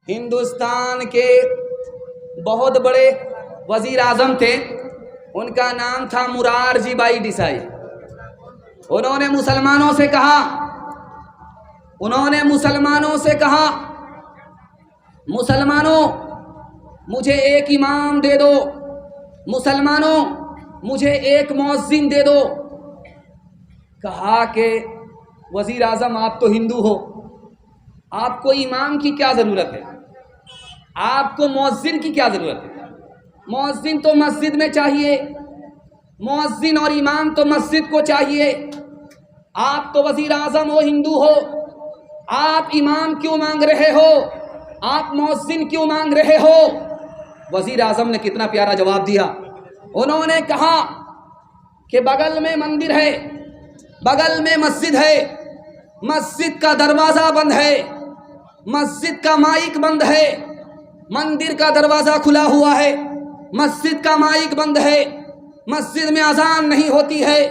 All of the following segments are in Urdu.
ہندوستان کے بہت بڑے وزیر اعظم تھے، ان کا نام تھا مرارجی بھائی دیسائی۔ انہوں نے مسلمانوں سے کہا مسلمانوں مجھے ایک امام دے دو، مسلمانوں مجھے ایک مؤذن دے دو۔ کہا کہ وزیر اعظم آپ تو ہندو ہو، آپ کو امام کی کیا ضرورت ہے، آپ کو مؤذن کی کیا ضرورت ہے؟ مؤذن تو مسجد میں چاہیے، مؤذن اور امام تو مسجد کو چاہیے۔ آپ تو وزیر اعظم ہو، ہندو ہو، آپ امام کیوں مانگ رہے ہو، آپ مؤذن کیوں مانگ رہے ہو؟ وزیر اعظم نے کتنا پیارا جواب دیا۔ انہوں نے کہا کہ بغل میں مندر ہے، بغل میں مسجد ہے، مسجد کا دروازہ بند ہے، مسجد کا مائک بند ہے، مندر کا دروازہ کھلا ہوا ہے، مسجد کا مائک بند ہے، مسجد میں اذان نہیں ہوتی ہے،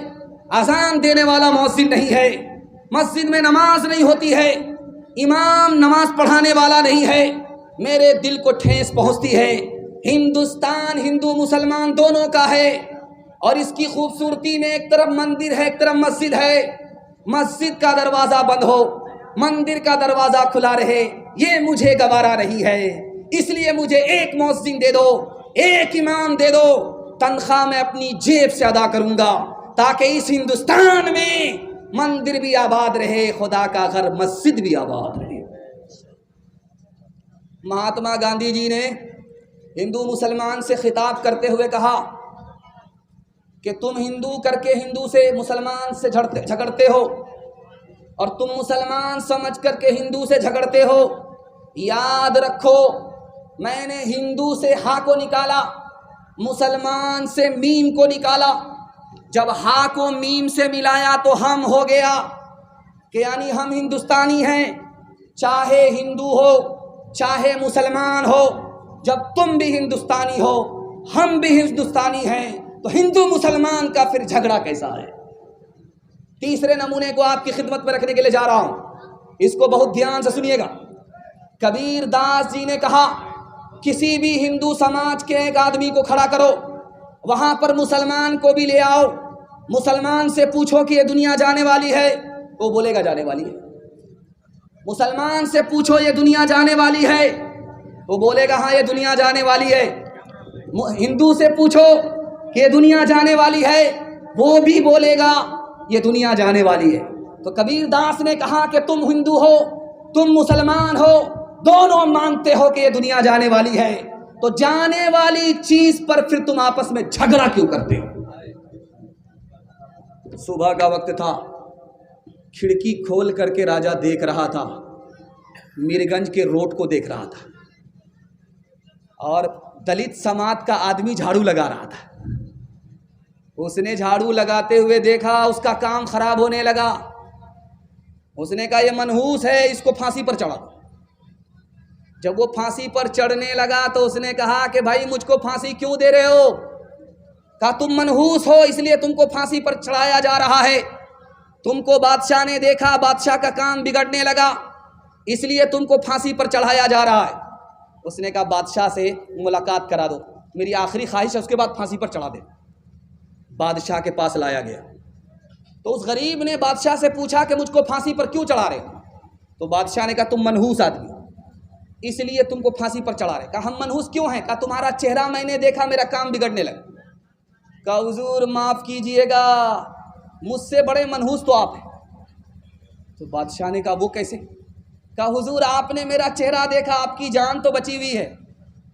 اذان دینے والا مؤذن نہیں ہے، مسجد میں نماز نہیں ہوتی ہے، امام نماز پڑھانے والا نہیں ہے۔ میرے دل کو ٹھیس پہنچتی ہے۔ ہندوستان ہندو مسلمان دونوں کا ہے، اور اس کی خوبصورتی میں ایک طرف مندر ہے، ایک طرف مسجد ہے۔ مسجد کا دروازہ بند ہو، مندر کا دروازہ کھلا رہے، یہ مجھے گوارا نہیں ہے۔ اس لیے مجھے ایک مؤذن دے دو، ایک امام دے دو، تنخواہ میں اپنی جیب سے ادا کروں گا، تاکہ اس ہندوستان میں مندر بھی آباد رہے، خدا کا گھر مسجد بھی آباد رہے۔ مہاتما گاندھی جی نے ہندو مسلمان سے خطاب کرتے ہوئے کہا کہ تم ہندو کر کے ہندو سے مسلمان سے جھگڑتے ہو، اور تم مسلمان سمجھ کر کے ہندو سے جھگڑتے ہو۔ یاد رکھو، میں نے ہندو سے ہا کو نکالا، مسلمان سے میم کو نکالا۔ جب ہا کو میم سے ملایا تو ہم ہو گیا، کہ یعنی ہم ہندوستانی ہیں، چاہے ہندو ہو چاہے مسلمان ہو۔ جب تم بھی ہندوستانی ہو، ہم بھی ہندوستانی ہیں، تو ہندو مسلمان کا پھر جھگڑا کیسا ہے؟ تیسرے نمونے کو آپ کی خدمت میں رکھنے کے لیے جا رہا ہوں، اس کو بہت دھیان سے سنیے گا۔ کبیر داس جی نے کہا کسی بھی ہندو سماج کے ایک آدمی کو کھڑا کرو، وہاں پر مسلمان کو بھی لے آؤ، مسلمان سے پوچھو کہ یہ دنیا جانے والی ہے، وہ بولے گا جانے والی ہے۔ مسلمان سے پوچھو یہ دنیا جانے والی ہے، وہ بولے گا ہاں یہ دنیا جانے والی ہے۔ ہندو سے پوچھو کہ یہ دنیا جانے والی ہے، وہ بھی بولے گا یہ دنیا جانے والی ہے۔ تو کبیر داس نے کہا کہ تم ہندو ہو، تم مسلمان ہو، دونوں مانتے ہو کہ یہ دنیا جانے والی ہے، تو جانے والی چیز پر پھر تم آپس میں جھگڑا کیوں کرتے ہو؟ صبح کا وقت تھا، کھڑکی کھول کر کے راجا دیکھ رہا تھا، میرگنج کے روڈ کو دیکھ رہا تھا، اور دلت سماج کا آدمی جھاڑو لگا رہا تھا۔ اس نے جھاڑو لگاتے ہوئے دیکھا، اس کا کام خراب ہونے لگا۔ اس نے کہا یہ منحوس ہے، اس کو پھانسی پر چڑھا دو۔ جب وہ پھانسی پر چڑھنے لگا تو اس نے کہا کہ بھائی مجھ کو پھانسی کیوں دے رہے ہو؟ کہا تم منحوس ہو، اس لیے تم کو پھانسی پر چڑھایا جا رہا ہے۔ تم کو بادشاہ نے دیکھا، بادشاہ کا کام بگڑنے لگا، اس لیے تم کو پھانسی پر چڑھایا جا رہا ہے۔ اس نے کہا بادشاہ سے ملاقات کرا دو، میری آخری خواہش ہے، اس کے بعد پھانسی پر چڑھا دے۔ بادشاہ کے پاس لایا گیا تو اس غریب نے بادشاہ سے پوچھا کہ مجھ کو پھانسی پر کیوں چڑھا رہے ہو؟ تو بادشاہ نے کہا تم منحوس آدمی، اس لیے تم کو پھانسی پر چڑھا رہے۔ کہا ہم منحوس کیوں ہیں؟ کہا تمہارا چہرہ میں نے دیکھا، میرا کام بگڑنے لگا۔ کہا حضور معاف کیجئے گا، مجھ سے بڑے منحوس تو آپ ہیں۔ تو بادشاہ نے کہا وہ کیسے؟ کہا حضور آپ نے میرا چہرہ دیکھا، آپ کی جان تو بچی ہوئی ہے،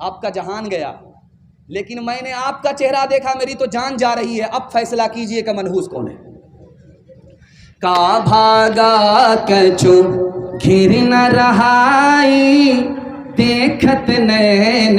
آپ کا جہان گیا، لیکن میں نے آپ کا چہرہ دیکھا، میری تو جان جا رہی ہے۔ اب فیصلہ کیجئے کہ منحوس کون ہے؟ کا بھاگا کچو گھر نہ رہائی، دیکھت نین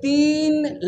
3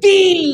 3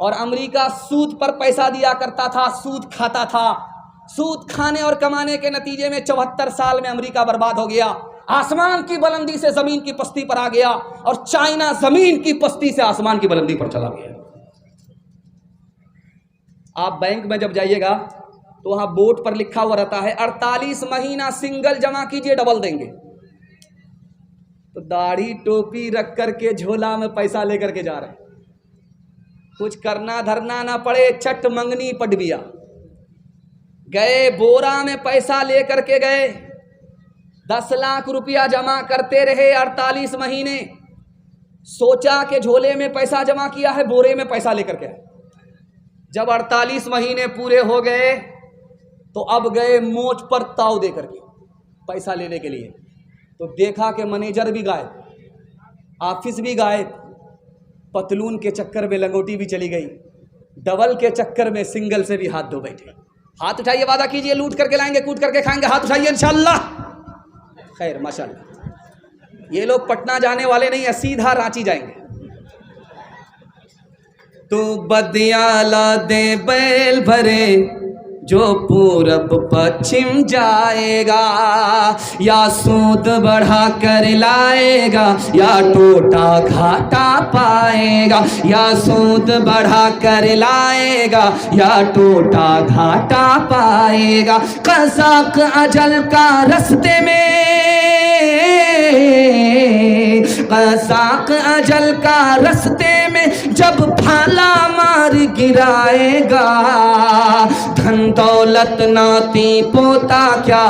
اور امریکہ سود پر پیسہ دیا کرتا تھا، سود کھاتا تھا. سود کھانے اور کمانے کے نتیجے میں 74 سال میں امریکہ برباد ہو گیا. آسمان کی بلندی سے زمین کی پستی پر آ گیا، اور چائنا زمین کی پستی سے آسمان کی بلندی پر چلا گیا. آپ بینک میں جب جائیے گا تو وہاں بورڈ پر لکھا ہوا رہتا ہے 48 مہینہ سنگل جمع کیجئے ڈبل دیں گے. تو داڑھی ٹوپی رکھ کر کے جھولا میں پیسہ لے کر کے جا رہے ہیں، کچھ کرنا دھرنا نہ پڑے، چٹ منگنی پڈبیا گئے، بورا میں پیسہ لے کر کے گئے، 10 لاکھ روپیہ جمع کرتے رہے 48 مہینے. سوچا کہ جھولے میں پیسہ جمع کیا ہے، بورے میں پیسہ لے کر کے. جب 48 مہینے پورے ہو گئے تو اب گئے موچ پر تاؤ دے کر کے پیسہ لینے کے لیے. تو دیکھا کہ مینیجر بھی غائب، آفس بھی غائب، پتلون کے چکر میں لنگوٹی بھی چلی گئی، ڈبل کے چکر میں سنگل سے بھی ہاتھ دھو بیٹھے. ہاتھ اٹھائیے، وعدہ کیجئے لوٹ کر کے لائیں گے، کوٹ کر کے کھائیں گے. ہاتھ اٹھائیے انشاءاللہ. خیر ماشاءاللہ. یہ لوگ پٹنہ جانے والے نہیں ہیں، سیدھا رانچی جائیں گے. تو بدیالا دے بیل بھرے جو پورب پچھم جائے گا، یا سود بڑھا کر لائے گا یا ٹوٹا گھاٹا پائے گا. یا سود بڑھا کر لائے گا یا ٹوٹا گھاٹا پائے گا. قزاق اجل کا رستے میں، قزاق اجل کا رستے میں جب بھالا مار گرائے گا، دھن دولت ناتی پوتا کیا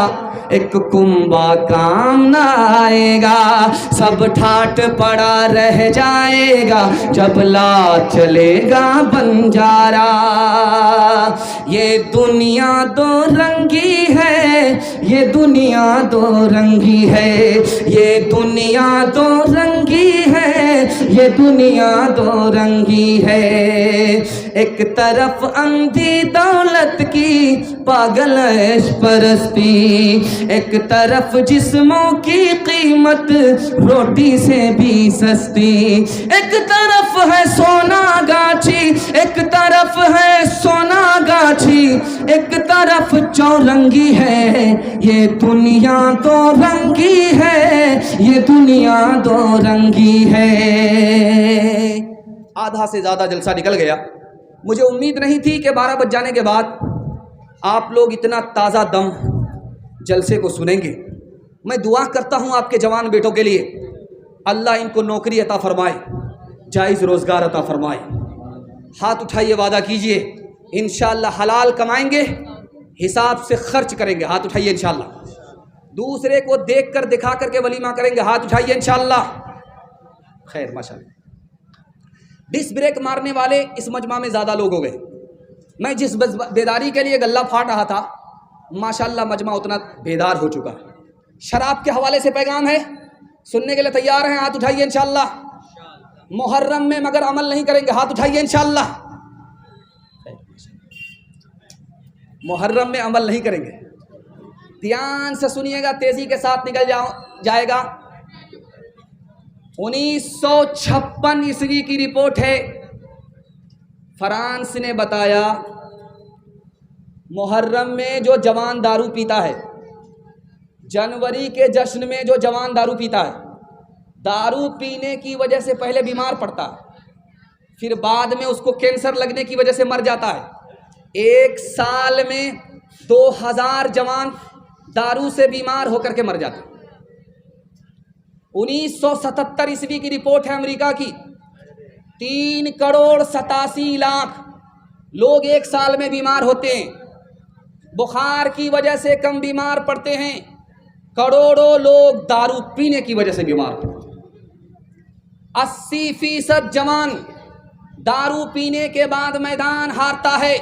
ایک کنبا کام نہ آئے گا. سب ٹھاٹ پڑا رہ جائے گا جب لا چلے گا بنجارا. یہ دنیا دو رنگی ہے، یہ دنیا دو رنگی ہے، یہ دنیا دو رنگی ہے، یہ دنیا دو رنگی ہے. ایک طرف اندھی دولت کی پاگل عیش پرستی، ایک طرف جسموں کی قیمت روٹی سے بھی سستی. ایک طرف ہے سونا گاچھی، ایک طرف ہے سونا گاچھی، ایک طرف چورنگی ہے. یہ دنیا دو رنگی ہے، یہ دنیا دو رنگی ہے. آدھا سے زیادہ جلسہ نکل گیا. مجھے امید نہیں تھی کہ 12 بج جانے کے بعد آپ لوگ اتنا تازہ دم جلسے کو سنیں گے. میں دعا کرتا ہوں آپ کے جوان بیٹوں کے لیے، اللہ ان کو نوکری عطا فرمائے، جائز روزگار عطا فرمائے. ہاتھ اٹھائیے، وعدہ کیجئے انشاءاللہ حلال کمائیں گے، حساب سے خرچ کریں گے. ہاتھ اٹھائیے انشاءاللہ. دوسرے کو دیکھ کر دکھا کر کے ولیمہ کریں گے. ہاتھ اٹھائیے انشاءاللہ. خیر ماشاءاللہ. ڈس بریک مارنے والے اس مجمع میں زیادہ لوگ ہو گئے. میں جس بیداری کے لیے گلہ پھاڑ رہا تھا، ماشاءاللہ مجمع اتنا بیدار ہو چکا ہے. شراب کے حوالے سے پیغام ہے، سننے کے لیے تیار ہیں؟ ہاتھ اٹھائیے انشاءاللہ. محرم میں مگر عمل نہیں کریں گے. ہاتھ اٹھائیے انشاءاللہ. محرم میں عمل نہیں کریں گے. دھیان سے سنیے گا، تیزی کے ساتھ نکل جائے گا. 1956 عیسوی کی رپورٹ ہے. فرانس نے بتایا محرم میں جو جوان دارو پیتا ہے، جنوری کے جشن میں جو جوان دارو پیتا ہے، دارو پینے کی وجہ سے پہلے بیمار پڑتا ہے، پھر بعد میں اس کو کینسر لگنے کی وجہ سے مر جاتا ہے. 1 سال میں 2000 جوان دارو سے بیمار ہو کر کے مر جاتے ہیں. 1977 عیسوی کی رپورٹ ہے امریکہ کی. 3,87,00,000 لوگ 1 سال میں بیمار ہوتے ہیں. بخار کی وجہ سے کم بیمار پڑتے ہیں، کروڑوں لوگ دارو پینے کی وجہ سے بیمار پڑتے ہیں. 80% جوان دارو پینے کے بعد میدان ہارتا ہے،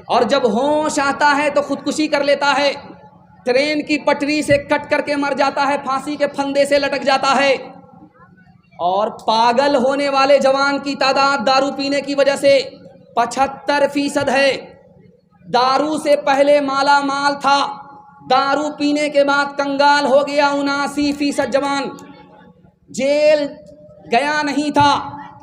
اور جب ہوش آتا ہے تو خودکشی کر لیتا ہے، ٹرین کی پٹری سے کٹ کر کے مر جاتا ہے، پھانسی کے پھندے سے لٹک جاتا ہے. اور پاگل ہونے والے جوان کی تعداد دارو پینے کی وجہ سے 75% ہے. دارو سے پہلے مالا مال تھا، دارو پینے کے بعد کنگال ہو گیا. 79% جوان جیل گیا نہیں تھا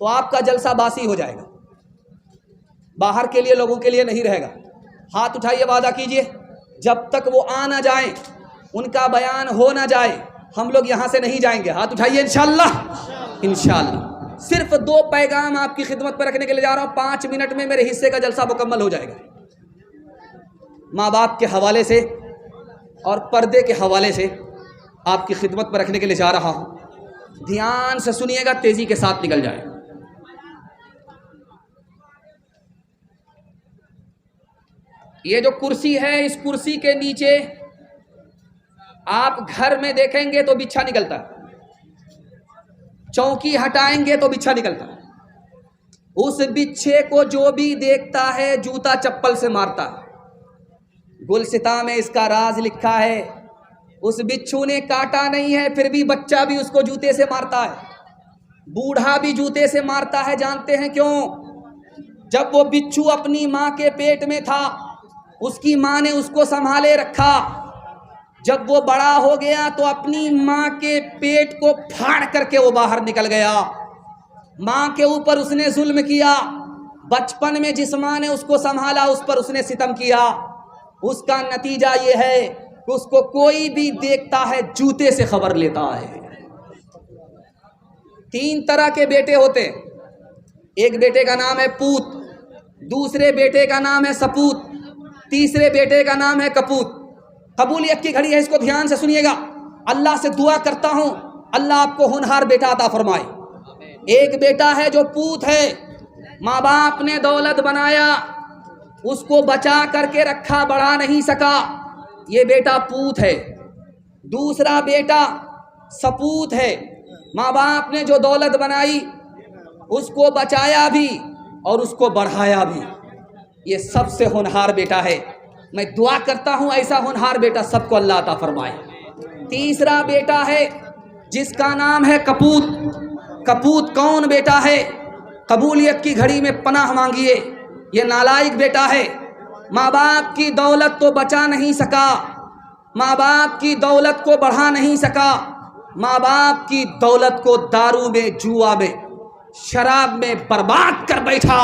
تو آپ کا جلسہ باسی ہو جائے گا، باہر کے لیے لوگوں کے لیے نہیں رہے گا۔ ہاتھ اٹھائیے، وعدہ کیجئے جب تک وہ آ نہ جائیں، ان کا بیان ہو نہ جائے، ہم لوگ یہاں سے نہیں جائیں گے۔ ہاتھ اٹھائیے، انشاءاللہ انشاءاللہ۔ صرف 2 پیغام آپ کی خدمت پر رکھنے کے لیے جا رہا ہوں، 5 منٹ میں میرے حصے کا جلسہ مکمل ہو جائے گا۔ ماں باپ کے حوالے سے اور پردے کے حوالے سے آپ کی خدمت پر رکھنے کے لیے جا رہا ہوں، دھیان سے سنیے گا، تیزی کے ساتھ نکل جائے۔ یہ جو کرسی ہے، اس کرسی کے نیچے آپ گھر میں دیکھیں گے تو بچھا نکلتا ہے، چوکی ہٹائیں گے تو بچھا نکلتا ہے۔ اس بچھے کو جو بھی دیکھتا ہے جوتا چپل سے مارتا ہے۔ گلستاں میں اس کا راز لکھا ہے، اس بچھو نے کاٹا نہیں ہے، پھر بھی بچہ بھی اس کو جوتے سے مارتا ہے، بوڑھا بھی جوتے سے مارتا ہے۔ جانتے ہیں کیوں؟ جب وہ بچھو اپنی ماں کے پیٹ میں تھا، اس کی ماں نے اس کو سنبھالے رکھا، جب وہ بڑا ہو گیا تو اپنی ماں کے پیٹ کو پھاڑ کر کے وہ باہر نکل گیا۔ ماں کے اوپر اس نے ظلم کیا، بچپن میں جس ماں نے اس کو سنبھالا اس پر اس نے ستم کیا۔ اس کا نتیجہ یہ ہے کہ اس کو کوئی بھی دیکھتا ہے جوتے سے خبر لیتا ہے۔ 3 طرح کے بیٹے ہوتے ہیں، ایک بیٹے کا نام ہے پوت، دوسرے بیٹے کا نام ہے سپوت، تیسرے بیٹے کا نام ہے کپوت۔ قبولیت کی گھڑی ہے، اس کو دھیان سے سنیے گا۔ اللہ سے دعا کرتا ہوں اللہ آپ کو ہونہار بیٹا عطا فرمائے۔ ایک بیٹا ہے جو پوت ہے، ماں باپ نے دولت بنایا، اس کو بچا کر کے رکھا، بڑھا نہیں سکا، یہ بیٹا پوت ہے۔ دوسرا بیٹا سپوت ہے، ماں باپ نے جو دولت بنائی اس کو بچایا بھی اور اس کو بڑھایا بھی، یہ سب سے ہونہار بیٹا ہے۔ میں دعا کرتا ہوں ایسا ہونہار بیٹا سب کو اللہ عطا فرمائے۔ تیسرا بیٹا ہے جس کا نام ہے کپوت۔ کپوت کون بیٹا ہے؟ قبولیت کی گھڑی میں پناہ مانگیے، یہ نالائق بیٹا ہے، ماں باپ کی دولت تو بچا نہیں سکا، ماں باپ کی دولت کو بڑھا نہیں سکا، ماں باپ کی دولت کو دارو میں، جوا میں، شراب میں برباد کر بیٹھا۔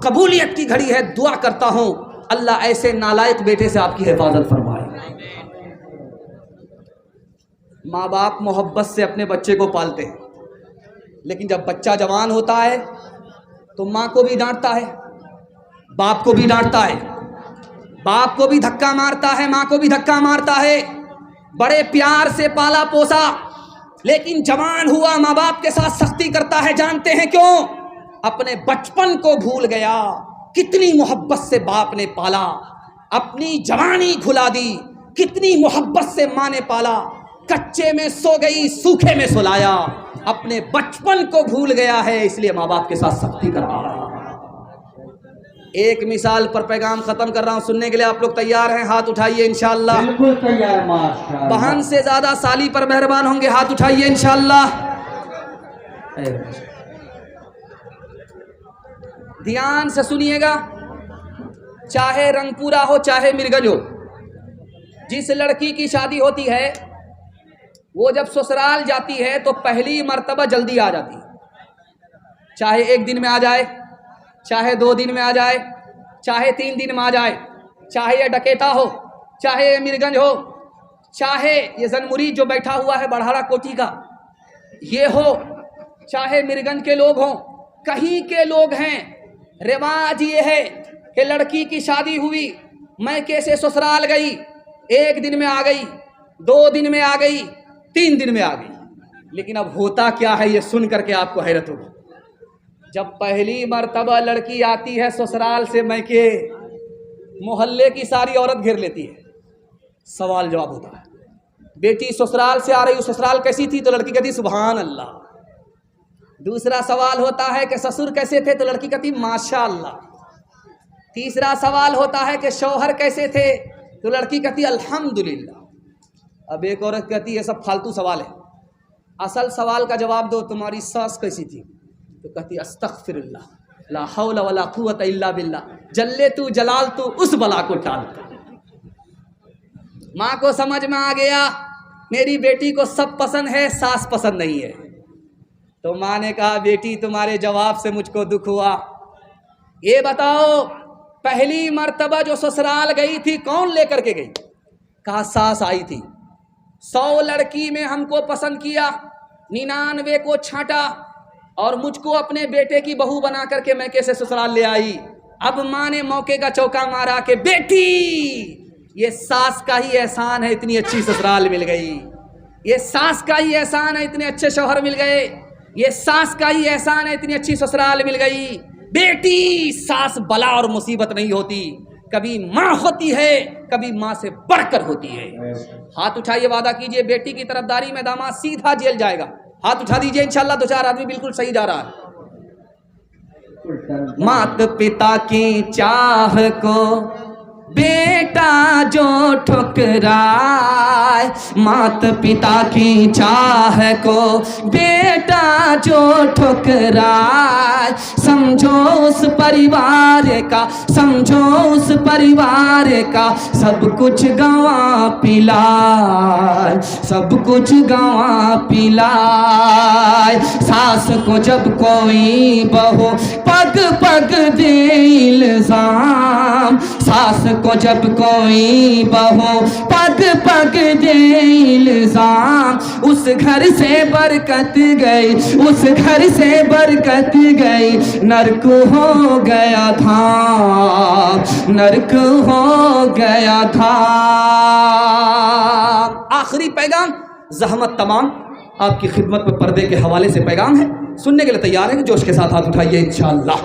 قبولیت کی گھڑی ہے، دعا کرتا ہوں اللہ ایسے نالائق بیٹے سے آپ کی حفاظت فرمائے۔ ماں باپ محبت سے اپنے بچے کو پالتے ہیں، لیکن جب بچہ جوان ہوتا ہے تو ماں کو بھی ڈانٹتا ہے، باپ کو بھی ڈانٹتا ہے، باپ کو بھی دھکا مارتا ہے، ماں کو بھی دھکا مارتا ہے۔ بڑے پیار سے پالا پوسا، لیکن جوان ہوا ماں باپ کے ساتھ سختی کرتا ہے۔ جانتے ہیں کیوں؟ اپنے بچپن کو بھول گیا، کتنی محبت سے باپ نے پالا، اپنی جوانی کھلا دی، کتنی محبت سے ماں نے پالا، کچے میں سو گئی سوکھے میں سلایا، اپنے بچپن کو بھول گیا ہے، اس لیے ماں باپ کے ساتھ سختی کر رہا ہے۔ ایک مثال پر پیغام ختم کر رہا ہوں، سننے کے لیے آپ لوگ تیار ہیں؟ ہاتھ اٹھائیے انشاءاللہ۔ بالکل تیار، ماشاءاللہ۔ بہن سے زیادہ سالی پر مہربان ہوں گے، ہاتھ اٹھائیے انشاءاللہ۔ دھیان سے سنیے گا، چاہے رنگ پورا ہو چاہے مرگنج ہو، جس لڑکی کی شادی ہوتی ہے وہ جب سسرال جاتی ہے تو پہلی مرتبہ جلدی آ جاتی ہے، چاہے 1 دن میں آ جائے، چاہے 2 دن میں آ جائے، چاہے 3 دن میں آ جائے، چاہے یہ ڈکیتا ہو، چاہے یہ مرگنج ہو، چاہے یہ زنمرید جو بیٹھا ہوا ہے بڑھاڑا کوٹھی کا یہ ہو، چاہے مرگنج کے لوگ ہوں، کہیں کے لوگ ہیں۔ رواج یہ ہے کہ لڑکی کی شادی ہوئی، میں کیسے سسرال گئی، 1 دن میں آ گئی، 2 دن میں آ گئی، 3 دن میں آ گئی، لیکن اب ہوتا کیا ہے یہ سن کر کے آپ کو حیرت ہوگی۔ جب پہلی مرتبہ لڑکی آتی ہے سسرال سے میکے، محلے کی ساری عورت گھیر لیتی ہے، سوال جواب ہوتا ہے، بیٹی سسرال سے آ رہی، سسرال کیسی تھی؟ تو لڑکی کہتی سبحان اللہ۔ دوسرا سوال ہوتا ہے کہ سسر کیسے تھے؟ تو لڑکی کہتی ماشاء اللہ۔ تیسرا سوال ہوتا ہے کہ شوہر کیسے تھے؟ تو لڑکی کہتی الحمدللہ۔ اب ایک عورت کہتی ہے سب فالتو سوال ہے، اصل سوال کا جواب دو، تمہاری ساس کیسی تھی؟ تو کہتی استغفر اللہ، لا حول ولا قوت الا باللہ، جلے تو جلال تو اس بلا کو ٹال۔ ماں کو سمجھ میں آ گیا میری بیٹی کو سب پسند ہے، ساس پسند نہیں ہے۔ تو ماں نے کہا بیٹی تمہارے جواب سے مجھ کو دکھ ہوا، یہ بتاؤ پہلی مرتبہ جو سسرال گئی تھی کون لے کر کے گئی؟ کہا ساس آئی تھی، 100 لڑکی میں ہم کو پسند کیا، 99 کو چھانٹا اور مجھ کو اپنے بیٹے کی بہو بنا کر کے میں کیسے سسرال لے آئی؟ اب ماں نے موقع کا چوکا مارا کہ بیٹی یہ ساس کا ہی احسان ہے اتنی اچھی سسرال مل گئی، یہ ساس کا ہی احسان ہے اتنے اچھے شوہر مل گئے، یہ ساس کا ہی احسان ہے اتنی اچھی سسرال مل گئی۔ بیٹی ساس بلا اور مصیبت نہیں ہوتی، کبھی ماں ہوتی ہے، کبھی ماں سے بڑھ کر ہوتی ہے۔ ہاتھ اٹھائیے، وعدہ کیجئے بیٹی کی طرفداری میں داماد سیدھا جیل جائے گا۔ ہاتھ اٹھا دیجئے، انشاءاللہ 2-4 آدمی بالکل صحیح جا رہا ہے۔ مات پتا کی چاہ کو بیٹا جو ٹھکرائے، مات پتا کی چاہ کو بیٹا جو ٹھکرائے، سمجھو اس پریوار کا، سمجھو اس پریوار کا سب کچھ گنوا پلائے، سب کچھ گنوا پلائے۔ ساس کو جب کوئی بہو پگ پگ دے الزام، ساس کو جب کوئی بہو پگ پگ دے الزام، اس گھر سے برکت گئی، اس گھر سے برکت گئی، نرک ہو گیا تھا، نرک ہو گیا تھا۔ آخری پیغام زحمت تمام آپ کی خدمت میں پردے کے حوالے سے پیغام ہے، سننے کے لیے تیار ہیں؟ جوش کے ساتھ ہاتھ اٹھائیے انشاءاللہ۔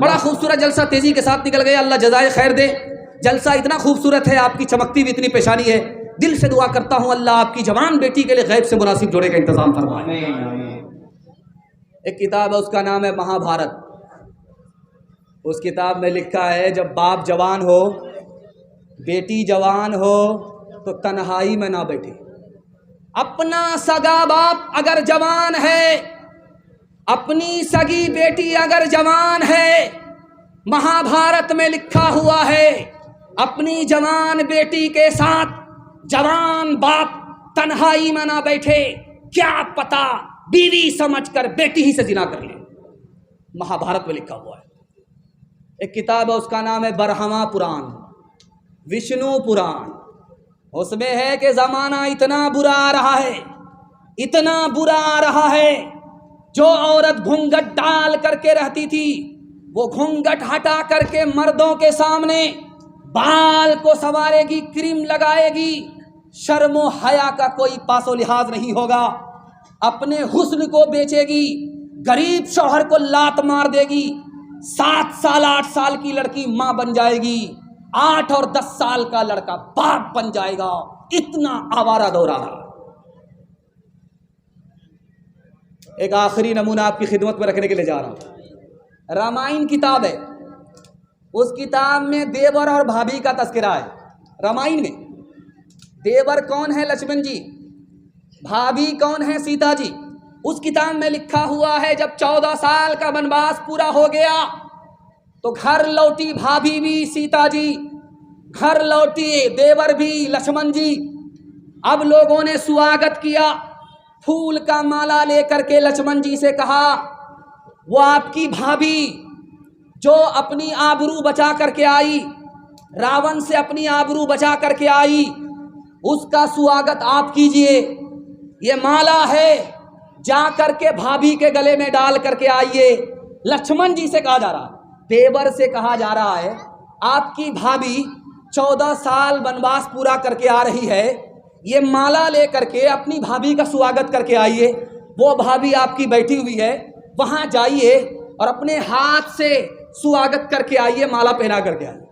بڑا خوبصورت جلسہ تیزی کے ساتھ نکل گیا، اللہ جزائے خیر دے۔ جلسہ اتنا خوبصورت ہے، آپ کی چمکتی ہوئی اتنی پیشانی ہے، دل سے دعا کرتا ہوں اللہ آپ کی جوان بیٹی کے لیے غیب سے مناسب جوڑے کا انتظام فرمائے۔ ایک کتاب ہے، اس کا نام ہے مہا بھارت۔ اس کتاب میں لکھا ہے جب باپ جوان ہو، بیٹی جوان ہو تو تنہائی میں نہ بیٹھے۔ اپنا سگا باپ اگر جوان ہے، اپنی سگی بیٹی اگر جوان ہے، مہا بھارت میں لکھا ہوا ہے اپنی جوان بیٹی کے ساتھ جوان باپ تنہائی میں نہ بیٹھے، کیا پتا بیوی سمجھ کر بیٹی ہی سے زنا کر لے۔ مہا بھارت میں لکھا ہوا ہے۔ ایک کتاب ہے، اس کا نام ہے برہما پران، وشنو پران۔ اس میں ہے کہ زمانہ اتنا برا آ رہا ہے، اتنا برا آ رہا ہے، جو عورت گھونگھٹ ڈال کر کے رہتی تھی وہ گھونگھٹ ہٹا کر کے مردوں کے سامنے بال کو سنوارے گی، کریم لگائے گی، شرم و حیا کا کوئی پاس و لحاظ نہیں ہوگا، اپنے حسن کو بیچے گی، غریب شوہر کو لات مار دے گی، 7 سال 8 سال کی لڑکی ماں بن جائے گی، 8 اور 10 سال کا لڑکا باپ بن جائے گا۔ اتنا آوارہ دور آ رہا۔ ایک آخری نمونہ آپ کی خدمت میں رکھنے کے لیے جا رہا ہوں۔ رامائن کتاب ہے، اس کتاب میں دیور اور بھابھی کا تذکرہ ہے۔ رامائن میں دیور کون ہے؟ لکشمن جی۔ بھابھی کون ہے؟ سیتا جی۔ اس کتاب میں لکھا ہوا ہے جب 14 سال کا بنواس پورا ہو گیا تو گھر لوٹی بھابھی بھی، سیتا جی گھر لوٹی، دیور بھی، لکشمن جی۔ اب لوگوں نے سواگت کیا، پھول کا مالا لے کر کے لکشمن جی سے کہا وہ آپ کی بھابھی جو اپنی آبرو بچا کر کے آئی، راون سے اپنی آبرو بچا کر کے آئی، اس کا سواگت آپ کیجئے، یہ مالا ہے، جا کر کے بھابھی کے گلے میں ڈال کر کے آئیے۔ لکشمن جی سے کہا جا رہا ہے، دیور سے کہا جا رہا ہے آپ کی بھابھی 14 سال بنواس پورا کر کے آ رہی ہے، یہ مالا لے کر کے اپنی بھابھی کا سواگت کر کے آئیے۔ وہ بھابھی آپ کی بیٹھی ہوئی ہے، وہاں جائیے اور اپنے ہاتھ سے سواگت کر کے آئیے، مالا پہنا کر کے آئیے۔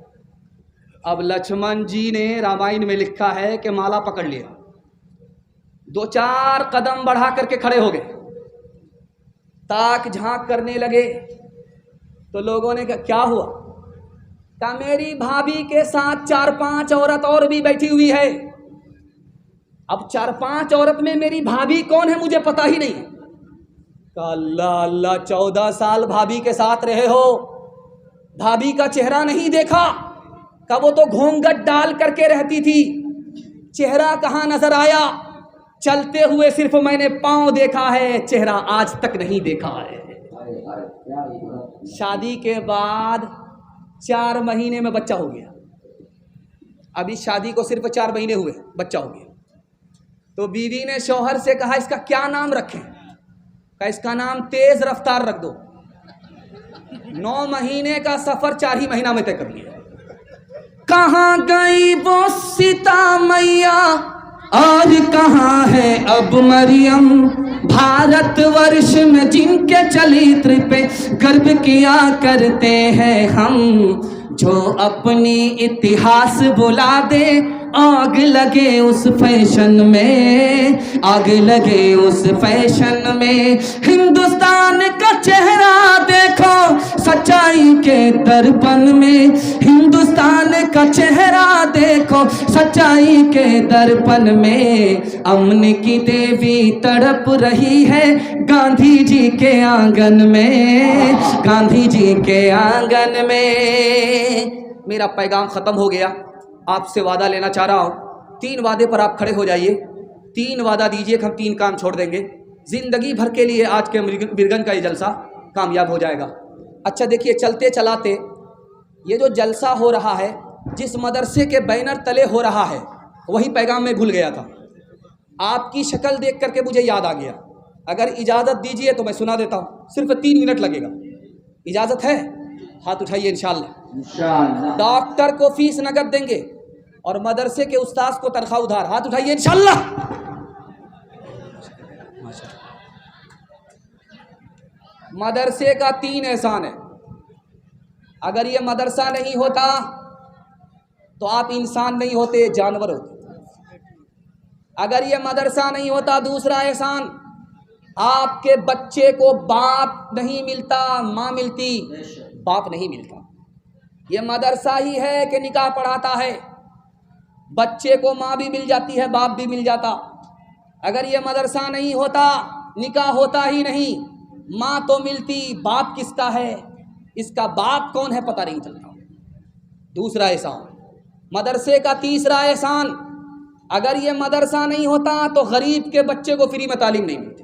اب لکشمن جی نے رامائن میں لکھا ہے کہ مالا پکڑ لیا، 2-4 قدم بڑھا کر کے کھڑے ہو گئے، تاک جھانک کرنے لگے تو لوگوں نے کہا کیا ہوا؟ کہا میری بھابھی کے ساتھ 4-5 عورت اور بھی بیٹھی ہوئی ہے، اب 4-5 عورت میں میری بھابھی کون ہے مجھے پتا ہی نہیں۔ کہا اللہ اللہ، 14 سال بھابھی کے ساتھ رہے ہو، بھابھی کا چہرہ نہیں دیکھا؟ کہ وہ تو گھونگھٹ ڈال کر کے رہتی تھی، چہرہ کہاں نظر آیا؟ چلتے ہوئے صرف میں نے پاؤں دیکھا ہے، چہرہ آج تک نہیں دیکھا ہے۔ شادی کے بعد 4 مہینے میں بچہ ہو گیا، ابھی شادی کو صرف 4 مہینے ہوئے، بچہ ہو گیا۔ تو بیوی نے شوہر سے کہا اس کا کیا نام رکھیں؟ کہا اس کا نام تیز رفتار رکھ دو۔ 9 مہینے کا سفر 4 ہی مہینہ میں طے کر لیا۔ کہاں گئی وہ سیتا میاں اور کہاں ہے اب مریم، بھارت ورش میں جن کے چلیتر پہ گرو کیا کرتے ہیں ہم، جو اپنی اتہاس بلا دے آگ لگے اس فیشن میں، آگ لگے اس فیشن میں۔ ہندوستان کا چہرہ دیکھو سچائی کے درپن میں، ہندوستان کا چہرہ دیکھو سچائی کے درپن میں۔ امن کی دیوی تڑپ رہی ہے گاندھی جی کے آنگن میں، گاندھی جی کے آنگن میں۔ میرا پیغام ختم ہو گیا، آپ سے وعدہ لینا چاہ رہا ہوں۔ 3 وعدے پر آپ کھڑے ہو جائیے، 3 وعدہ دیجئے کہ ہم 3 کام چھوڑ دیں گے، زندگی بھر کے لیے آج کے مرگن کا یہ جلسہ کامیاب ہو جائے گا۔ اچھا دیکھیے، چلتے چلاتے یہ جو جلسہ ہو رہا ہے، جس مدرسے کے بینر تلے ہو رہا ہے، وہی پیغام میں بھول گیا تھا۔ آپ کی شکل دیکھ کر کے مجھے یاد آ گیا، اگر اجازت دیجئے تو میں سنا دیتا ہوں، صرف 3 منٹ لگے گا۔ اجازت ہے؟ ہاتھ اٹھائیے انشاءاللہ۔ انشاءاللہ۔ ڈاکٹر کو فیس نقد دیں گے اور مدرسے کے استاذ کو تنخواہ ادھار، ہاتھ اٹھائیے انشاءاللہ۔ مدرسے کا 3 احسان ہے، اگر یہ مدرسہ نہیں ہوتا تو آپ انسان نہیں ہوتے، جانور ہوتے۔ اگر یہ مدرسہ نہیں ہوتا، دوسرا احسان، آپ کے بچے کو باپ نہیں ملتا، ماں ملتی، باپ نہیں ملتا۔ یہ مدرسہ ہی ہے کہ نکاح پڑھاتا ہے، بچے کو ماں بھی مل جاتی ہے، باپ بھی مل جاتا۔ اگر یہ مدرسہ نہیں ہوتا، نکاح ہوتا ہی نہیں، ماں تو ملتی، باپ کس کا ہے، اس کا باپ کون ہے پتہ نہیں چلتا۔ دوسرا احسان مدرسے کا، تیسرا احسان، اگر یہ مدرسہ نہیں ہوتا تو غریب کے بچے کو فری میں تعلیم نہیں ملتی۔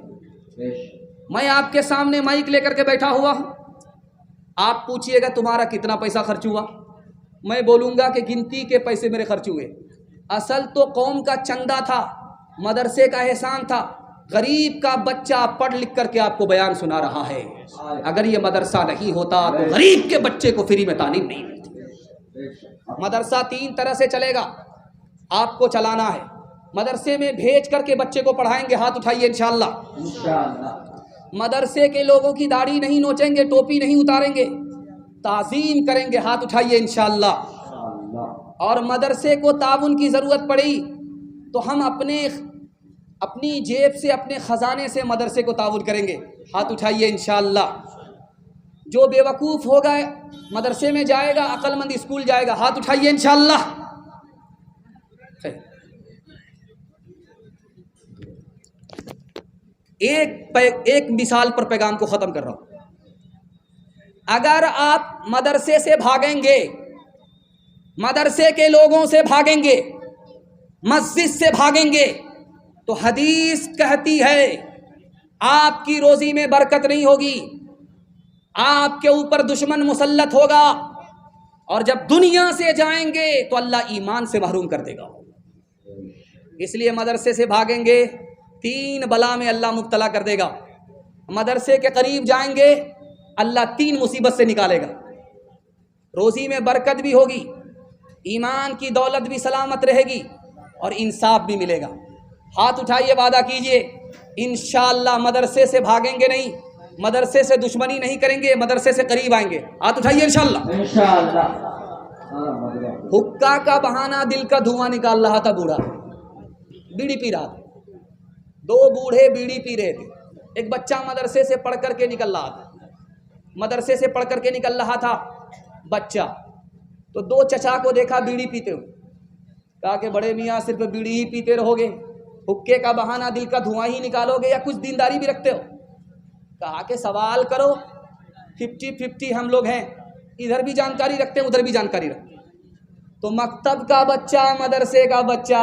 میں آپ کے سامنے مائک لے کر کے بیٹھا ہوا ہوں، آپ پوچھئے گا تمہارا کتنا پیسہ خرچ ہوا، میں بولوں گا کہ گنتی کے پیسے میرے خرچ ہوئے، اصل تو قوم کا چندہ تھا، مدرسے کا احسان تھا، غریب کا بچہ پڑھ لکھ کر کے آپ کو بیان سنا رہا ہے۔ اگر یہ مدرسہ نہیں ہوتا تو غریب کے بچے کو فری میں تعلیم نہیں ملتی۔ مدرسہ 3 طرح سے چلے گا، آپ کو چلانا ہے۔ مدرسے میں بھیج کر کے بچے کو پڑھائیں گے، ہاتھ اٹھائیے انشاءاللہ۔ مدرسے کے لوگوں کی داڑھی نہیں نوچیں گے، ٹوپی نہیں اتاریں گے، تعظیم کریں گے، ہاتھ اٹھائیے انشاءاللہ۔ اور مدرسے کو تعاون کی ضرورت پڑی تو ہم اپنی جیب سے، اپنے خزانے سے مدرسے کو تعاون کریں گے، ہاتھ اٹھائیے انشاءاللہ۔ جو بے وقوف ہوگا مدرسے میں جائے گا، عقل مند اسکول جائے گا، ہاتھ اٹھائیے انشاءاللہ۔ ایک مثال پر پیغام کو ختم کر رہا ہوں۔ اگر آپ مدرسے سے بھاگیں گے، مدرسے کے لوگوں سے بھاگیں گے، مسجد سے بھاگیں گے، تو حدیث کہتی ہے آپ کی روزی میں برکت نہیں ہوگی، آپ کے اوپر دشمن مسلط ہوگا، اور جب دنیا سے جائیں گے تو اللہ ایمان سے محروم کر دے گا۔ اس لیے مدرسے سے بھاگیں گے، 3 بلا میں اللہ مبتلا کر دے گا۔ مدرسے کے قریب جائیں گے، اللہ 3 مصیبت سے نکالے گا، روزی میں برکت بھی ہوگی، ایمان کی دولت بھی سلامت رہے گی، اور انصاف بھی ملے گا۔ ہاتھ اٹھائیے، وعدہ کیجئے انشاءاللہ مدرسے سے بھاگیں گے نہیں، مدرسے سے دشمنی نہیں کریں گے، مدرسے سے قریب آئیں گے، ہاتھ اٹھائیے انشاءاللہ۔ حقہ کا بہانہ دل کا دھواں نکال رہا تھا بوڑھا، بیڑی پی رہا تھا، 2 بوڑھے بیڑی پی رہے تھے، ایک بچہ مدرسے سے پڑھ کر کے نکل رہا تھا، مدرسے سے پڑھ کر کے نکل رہا تھا بچہ، تو 2 چچا کو دیکھا بیڑی پیتے ہوئے، کہا کہ بڑے میاں صرف بیڑی ہی پیتے رہو گے، حقے کا بہانہ دل کا دھواں ہی نکالو گے، یا کچھ دینداری بھی رکھتے ہو؟ کہا کہ سوال کرو، 50-50 ہم لوگ ہیں، ادھر بھی جانکاری رکھتے ہیں، ادھر بھی جانکاری رکھتے ہیں۔ تو مکتب کا بچہ، مدرسے کا بچہ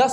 10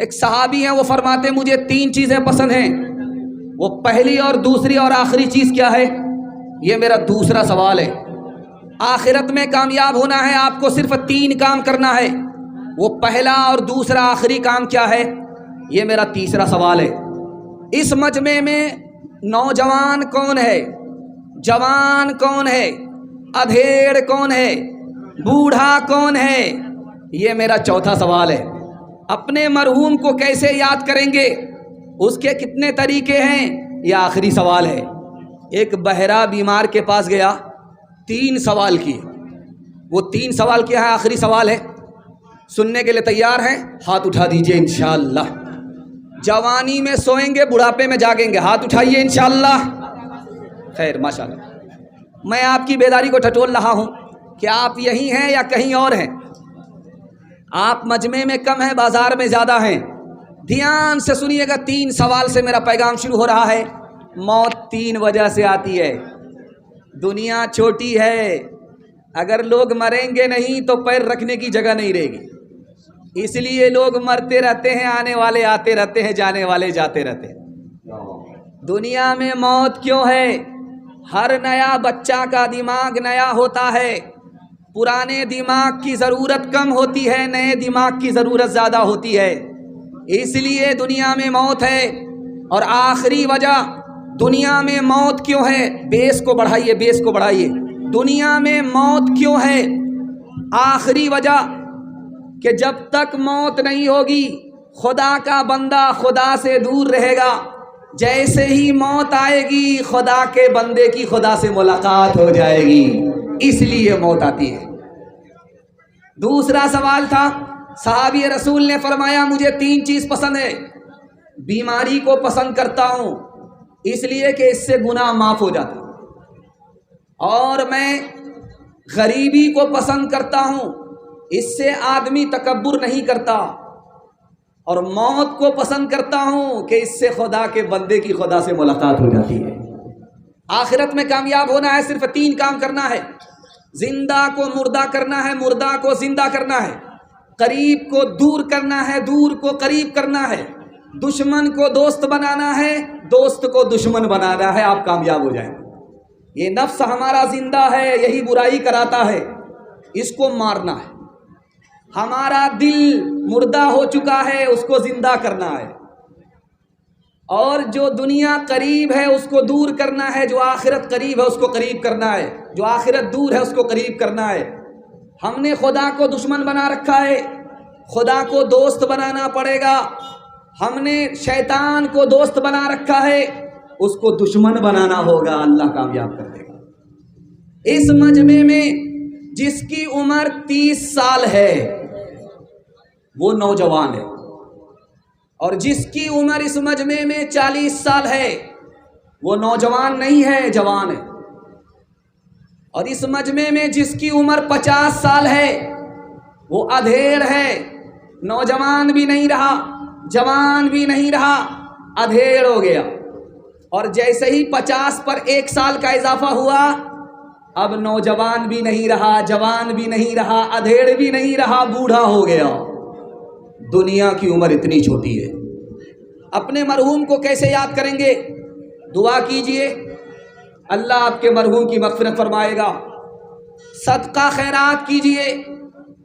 ایک صحابی ہیں، وہ فرماتے مجھے 3 چیزیں پسند ہیں. وہ پہلی اور دوسری اور آخری چیز کیا ہے؟ یہ میرا دوسرا سوال ہے. آخرت میں کامیاب ہونا ہے آپ کو صرف 3 کام کرنا ہے. وہ پہلا اور دوسرا آخری کام کیا ہے؟ یہ میرا تیسرا سوال ہے. اس مجمع میں نوجوان کون ہے؟ جوان کون ہے؟ ادھیڑ کون ہے؟ بوڑھا کون ہے؟ یہ میرا چوتھا سوال ہے. اپنے مرحوم کو کیسے یاد کریں گے؟ اس کے کتنے طریقے ہیں؟ یہ آخری سوال ہے. ایک بہرا بیمار کے پاس گیا، 3 سوال کیے. وہ 3 سوال کیا ہے؟ آخری سوال ہے. سننے کے لیے تیار ہیں؟ ہاتھ اٹھا دیجئے انشاءاللہ. جوانی میں سوئیں گے، بڑھاپے میں جاگیں گے. ہاتھ اٹھائیے انشاءاللہ. خیر ماشاءاللہ. میں آپ کی بیداری کو ٹٹول رہا ہوں کہ آپ یہی ہیں یا کہیں اور ہیں. آپ مجمع میں کم ہیں، بازار میں زیادہ ہیں. دھیان سے سنیے گا. 3 سوال سے میرا پیغام شروع ہو رہا ہے. موت 3 وجہ سے آتی ہے. دنیا چھوٹی ہے، اگر لوگ مریں گے نہیں تو پیر رکھنے کی جگہ نہیں رہے گی. اس لیے لوگ مرتے رہتے ہیں، آنے والے آتے رہتے ہیں، جانے والے جاتے رہتے ہیں. دنیا میں موت کیوں ہے؟ ہر نیا بچہ کا دماغ نیا ہوتا ہے. پرانے دماغ کی ضرورت کم ہوتی ہے، نئے دماغ کی ضرورت زیادہ ہوتی ہے. اس لیے دنیا میں موت ہے. اور آخری وجہ دنیا میں موت کیوں ہے؟ بیس کو بڑھائیے، بیس کو بڑھائیے. دنیا میں موت کیوں ہے؟ آخری وجہ کہ جب تک موت نہیں ہوگی خدا کا بندہ خدا سے دور رہے گا. جیسے ہی موت آئے گی خدا کے بندے کی خدا سے ملاقات ہو جائے گی. اس لیے موت آتی ہے. دوسرا سوال تھا، صحابی رسول نے فرمایا مجھے 3 چیز پسند ہے. بیماری کو پسند کرتا ہوں اس لیے کہ اس سے گناہ معاف ہو جاتا. اور میں غریبی کو پسند کرتا ہوں، اس سے آدمی تکبر نہیں کرتا. اور موت کو پسند کرتا ہوں کہ اس سے خدا کے بندے کی خدا سے ملاقات ہو جاتی ہے. آخرت میں کامیاب ہونا ہے صرف 3 کام کرنا ہے. زندہ کو مردہ کرنا ہے، مردہ کو زندہ کرنا ہے. قریب کو دور کرنا ہے، دور کو قریب کرنا ہے. دشمن کو دوست بنانا ہے، دوست کو دشمن بنانا ہے. آپ کامیاب ہو جائیں. یہ نفس ہمارا زندہ ہے، یہی برائی کراتا ہے، اس کو مارنا ہے. ہمارا دل مردہ ہو چکا ہے، اس کو زندہ کرنا ہے. اور جو دنیا قریب ہے اس کو دور کرنا ہے، جو آخرت قریب ہے اس کو قریب کرنا ہے، جو آخرت دور ہے اس کو قریب کرنا ہے. ہم نے خدا کو دشمن بنا رکھا ہے، خدا کو دوست بنانا پڑے گا. ہم نے شیطان کو دوست بنا رکھا ہے، اس کو دشمن بنانا ہوگا. اللہ کامیاب کر دے گا. اس مجمع میں جس کی عمر 30 سال ہے وہ نوجوان ہے، اور جس کی عمر اس مجمع میں 40 سال ہے وہ نوجوان نہیں ہے، جوان ہے. اور اس مجمع میں جس کی عمر 50 سال ہے وہ ادھیڑ ہے، نوجوان بھی نہیں رہا، جوان بھی نہیں رہا، ادھیڑ ہو گیا. اور جیسے ہی 50 پر 1 سال کا اضافہ ہوا، اب نوجوان بھی نہیں رہا، جوان بھی نہیں رہا، ادھیڑ بھی نہیں رہا، بوڑھا ہو گیا. دنیا کی عمر اتنی چھوٹی ہے. اپنے مرحوم کو کیسے یاد کریں گے؟ دعا کیجئے، اللہ آپ کے مرحوم کی مغفرت فرمائے گا. صدقہ خیرات کیجئے،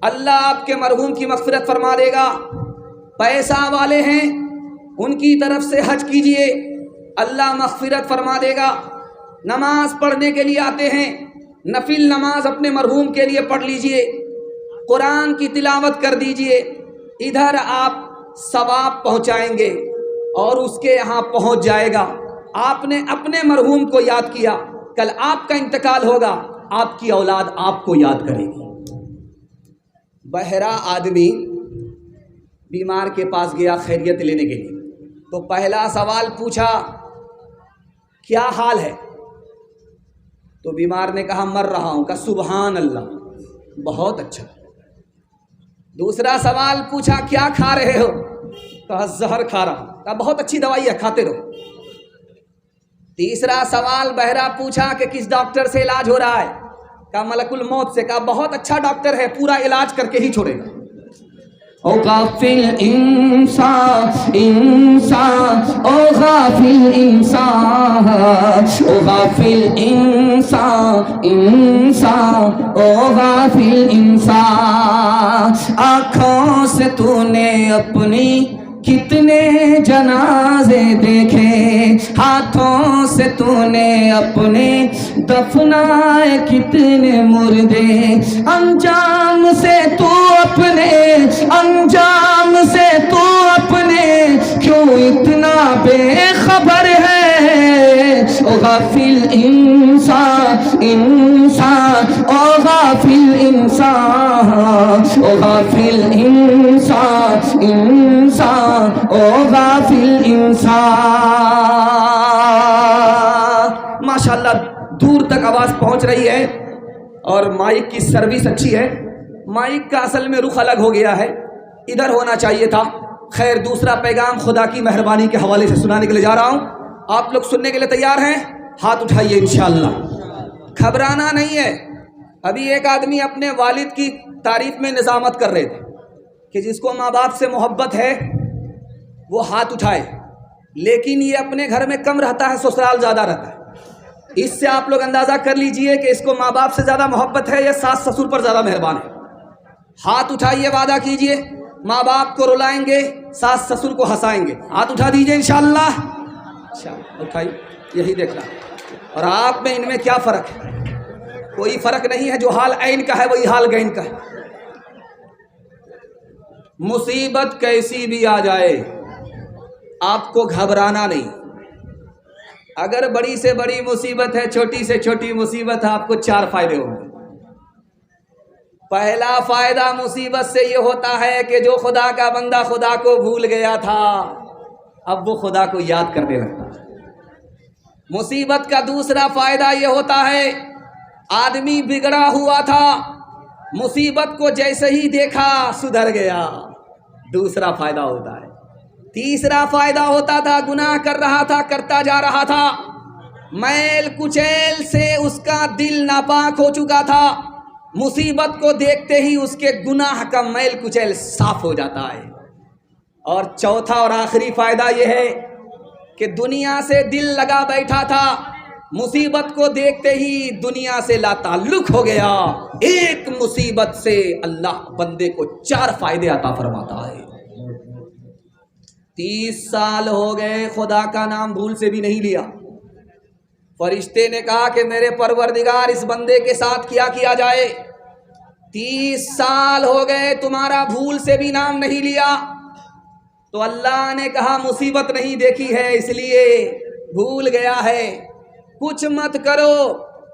اللہ آپ کے مرحوم کی مغفرت فرما دے گا. پیسہ والے ہیں ان کی طرف سے حج کیجئے، اللہ مغفرت فرما دے گا. نماز پڑھنے کے لیے آتے ہیں، نفل نماز اپنے مرحوم کے لیے پڑھ لیجئے، قرآن کی تلاوت کر دیجئے. ادھر آپ ثواب پہنچائیں گے اور اس کے یہاں پہنچ جائے گا. آپ نے اپنے مرحوم کو یاد کیا، کل آپ کا انتقال ہوگا، آپ کی اولاد آپ کو یاد کرے گی. بہرا آدمی بیمار کے پاس گیا خیریت لینے کے لیے، تو پہلا سوال پوچھا کیا حال ہے؟ تو بیمار نے کہا مر رہا ہوں. کہا سبحان اللہ، بہت اچھا. دوسرا سوال پوچھا کیا کھا رہے ہو؟ کہا زہر کھا رہا ہوں. کہا بہت اچھی دوائی ہے، کھاتے رہو. تیسرا سوال بہرا پوچھا کہ کس ڈاکٹر سے علاج ہو رہا ہے؟ کہا ملک الموت سے. کہا بہت اچھا ڈاکٹر ہے، پورا علاج کر کے ہی چھوڑے گا. او غافل انسان انسان او غافل انسان او غافل انسان انسان او غافل انسان آنکھوں سے تو نے اپنی کتنے جنازے دیکھے ہاتھوں سے تو نے اپنے دفنائے کتنے مردے انجام سے تو اپنے انجام سے تو اپنے کیوں اتنا بے خبر ہے او غافل انسان انسان او غافل انسان او غافل انسان انسان او غافل انسان. ماشاءاللہ دور تک آواز پہنچ رہی ہے اور مائک کی سروس اچھی ہے. مائک کا اصل میں رخ الگ ہو گیا ہے, ادھر ہونا چاہیے تھا. خیر دوسرا پیغام خدا کی مہربانی کے حوالے سے سنانے کے لیے جا رہا ہوں. آپ لوگ سننے کے لیے تیار ہیں؟ ہاتھ اٹھائیے انشاءاللہ. گھبرانا نہیں ہے. ابھی ایک آدمی اپنے والد کی تعریف میں نظامت کر رہے تھے کہ جس کو ماں باپ سے محبت ہے وہ ہاتھ اٹھائے, لیکن یہ اپنے گھر میں کم رہتا ہے, سسرال زیادہ رہتا ہے. اس سے آپ لوگ اندازہ کر لیجئے کہ اس کو ماں باپ سے زیادہ محبت ہے یا ساس سسر پر زیادہ مہربان ہے. ہاتھ اٹھائیے, وعدہ کیجئے ماں باپ کو رلائیں گے, ساس سسر کو ہنسائیں گے. ہاتھ اٹھا دیجئے انشاءاللہ. اچھا اٹھائیے, یہی دیکھ رہا. اور آپ میں ان میں کیا فرق ہے؟ کوئی فرق نہیں ہے. جو حال عین کا ہے وہی حال گین کا ہے. مصیبت کیسی بھی آ جائے آپ کو گھبرانا نہیں. اگر بڑی سے بڑی مصیبت ہے, چھوٹی سے چھوٹی مصیبت ہے, آپ کو 4 فائدے ہوں گے. پہلا فائدہ مصیبت سے یہ ہوتا ہے کہ جو خدا کا بندہ خدا کو بھول گیا تھا اب وہ خدا کو یاد کرنے لگتا ہے. مصیبت کا دوسرا فائدہ یہ ہوتا ہے آدمی بگڑا ہوا تھا, مصیبت کو جیسے ہی دیکھا سدھر گیا. دوسرا فائدہ ہوتا ہے. تیسرا فائدہ ہوتا تھا گناہ کر رہا تھا, کرتا جا رہا تھا, میل کچیل سے اس کا دل ناپاک ہو چکا تھا. مصیبت کو دیکھتے ہی اس کے گناہ کا میل کچیل صاف ہو جاتا ہے. اور چوتھا اور آخری فائدہ یہ ہے کہ دنیا سے دل لگا بیٹھا تھا, مصیبت کو دیکھتے ہی دنیا سے لا تعلق ہو گیا. ایک مصیبت سے اللہ بندے کو 4 فائدے عطا فرماتا ہے. 30 سال ہو گئے خدا کا نام بھول سے بھی نہیں لیا. فرشتے نے کہا کہ میرے پروردگار اس بندے کے ساتھ کیا جائے. 30 سال ہو گئے تمہارا بھول سے بھی نام نہیں لیا. تو اللہ نے کہا مصیبت نہیں دیکھی ہے اس لیے بھول گیا ہے. کچھ مت کرو,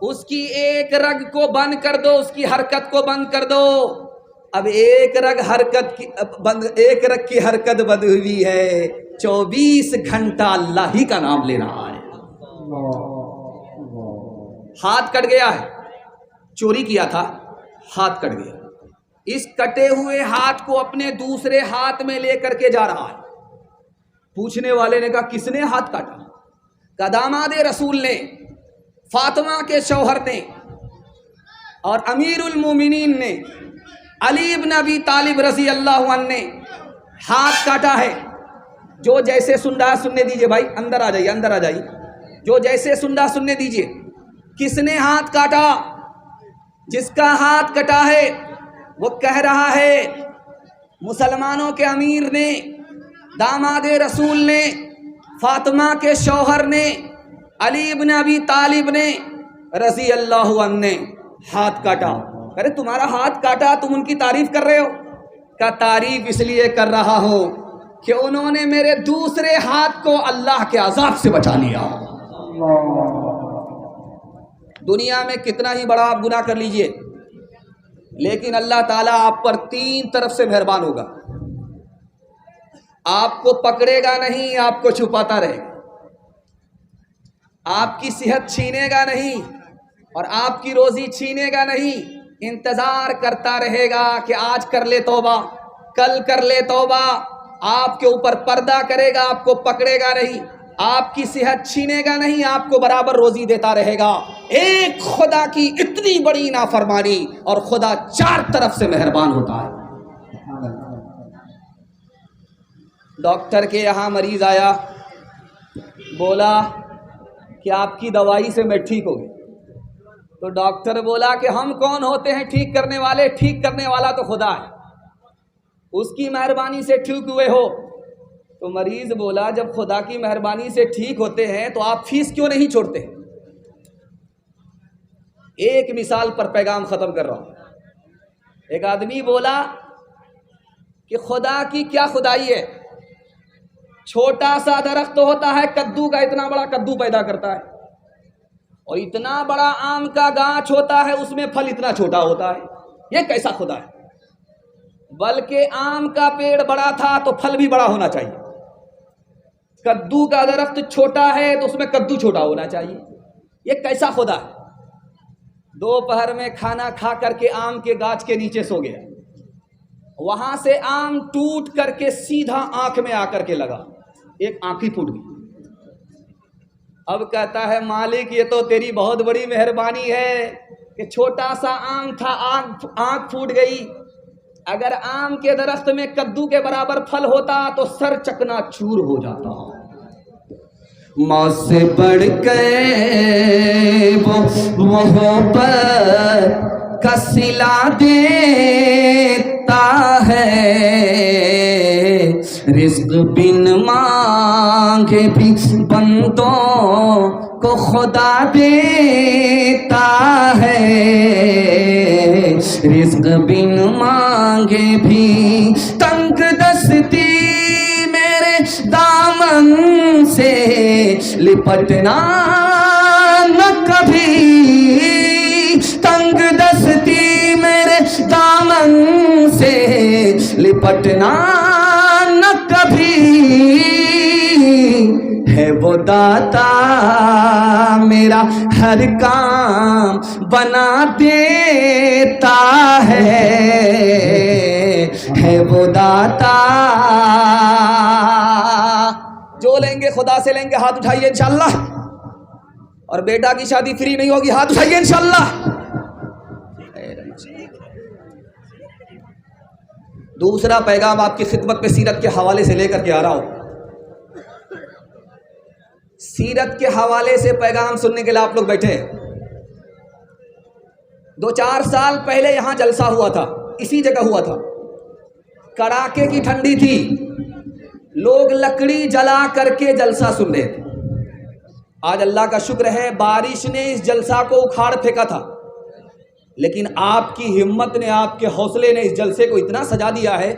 اس کی ایک رگ کو بند کر دو, اس کی حرکت کو بند کر دو. اب ایک رگ کی حرکت بند ہوئی ہے, 24 گھنٹہ اللہ ہی کا نام لے رہا ہے. ہاتھ کٹ گیا ہے, چوری کیا تھا, ہاتھ کٹ گیا. اس کٹے ہوئے ہاتھ کو اپنے دوسرے ہاتھ میں لے کر کے جا رہا ہے. پوچھنے والے نے کہا کس نے ہاتھ کاٹا؟ کہ داماد رسول نے, فاطمہ کے شوہر نے, اور امیر المومنین نے, علی ابن ابی طالب رضی اللہ عنہ نے ہاتھ کاٹا ہے. جو جیسے سن رہا سننے دیجئے بھائی, اندر آ جائیے, اندر آ جائیے. جو جیسے سن رہا سننے دیجئے. کس نے ہاتھ کاٹا؟ جس کا ہاتھ کٹا ہے وہ کہہ رہا ہے مسلمانوں کے امیر نے, داماد رسول نے, فاطمہ کے شوہر نے, علی ابن ابی طالب نے رضی اللہ عنہ نے ہاتھ کاٹا. ارے تمہارا ہاتھ کاٹا, تم ان کی تعریف کر رہے ہو؟ کا تعریف اس لیے کر رہا ہوں کہ انہوں نے میرے دوسرے ہاتھ کو اللہ کے عذاب سے بچا لیا. دنیا میں کتنا ہی بڑا آپ گناہ کر لیجئے, لیکن اللہ تعالیٰ آپ پر 3 طرف سے مہربان ہوگا. آپ کو پکڑے گا نہیں, آپ کو چھپاتا رہے گا. آپ کی صحت چھینے گا نہیں اور آپ کی روزی چھینے گا نہیں. انتظار کرتا رہے گا کہ آج کر لے توبہ, کل کر لے توبہ. آپ کے اوپر پردہ کرے گا, آپ کو پکڑے گا نہیں, آپ کی صحت چھینے گا نہیں, آپ کو برابر روزی دیتا رہے گا. ایک خدا کی اتنی بڑی نافرمانی اور خدا 4 طرف سے مہربان ہوتا ہے. ڈاکٹر کے یہاں مریض آیا, بولا کہ آپ کی دوائی سے میں ٹھیک ہو گیا. تو ڈاکٹر بولا کہ ہم کون ہوتے ہیں ٹھیک کرنے والے, ٹھیک کرنے والا تو خدا ہے, اس کی مہربانی سے ٹھیک ہوئے ہو. تو مریض بولا جب خدا کی مہربانی سے ٹھیک ہوتے ہیں تو آپ فیس کیوں نہیں چھوڑتے؟ ایک مثال پر پیغام ختم کر رہا ہوں. ایک آدمی بولا کہ خدا کی کیا خدائی ہے, چھوٹا سا درخت ہوتا ہے کدو کا, اتنا بڑا کدو پیدا کرتا ہے, اور اتنا بڑا آم کا گاچھ ہوتا ہے اس میں پھل اتنا چھوٹا ہوتا ہے, یہ کیسا خدا ہے؟ بلکہ آم کا پیڑ بڑا تھا تو پھل بھی بڑا ہونا چاہیے, کدو کا درخت چھوٹا ہے تو اس میں کدو چھوٹا ہونا چاہیے, یہ کیسا خدا ہے؟ دوپہر میں کھانا کھا کر کے آم کے گاچھ کے نیچے سو گیا, وہاں سے آم ٹوٹ کر کے سیدھا آنکھ میں آ کر کے لگا, ایک آنکھ ہی پھوٹ گئی. اب کہتا ہے مالک یہ تو تیری بہت بڑی مہربانی ہے کہ چھوٹا سا آم تھا, آنکھ پھوٹ گئی. اگر آم کے درخت میں کدو کے برابر پھل ہوتا تو سر چکنا چور ہو جاتا. ماں سے بڑھ کے وہ محبت کا صلہ دیتا ہے, رزق بن مانگے بھی بندوں کو خدا دیتا ہے, رزق بن مانگے بھی. تنگ دستی میرے دامن سے لپٹنا نہ کبھی, تنگ دستی میرے دامن سے لپٹنا نہ کبھی. ہے وہ داتا میرا ہر کام بنا دیتا ہے وہ داتا. جو لیں گے خدا سے لیں گے, ہاتھ اٹھائیے انشاءاللہ. اور بیٹا کی شادی فری نہیں ہوگی, ہاتھ اٹھائیے انشاءاللہ. دوسرا پیغام آپ کی خدمت میں سیرت کے حوالے سے لے کر کے آ رہا ہوں. سیرت کے حوالے سے پیغام سننے کے لیے آپ لوگ بیٹھے ہیں. 2-4 سال پہلے یہاں جلسہ ہوا تھا, اسی جگہ ہوا تھا. کڑاکے کی ٹھنڈی تھی, لوگ لکڑی جلا کر کے جلسہ سن رہے تھے. آج اللہ کا شکر ہے بارش نے اس جلسہ کو اکھاڑ پھینکا تھا, لیکن آپ کی ہمت نے, آپ کے حوصلے نے اس جلسے کو اتنا سجا دیا ہے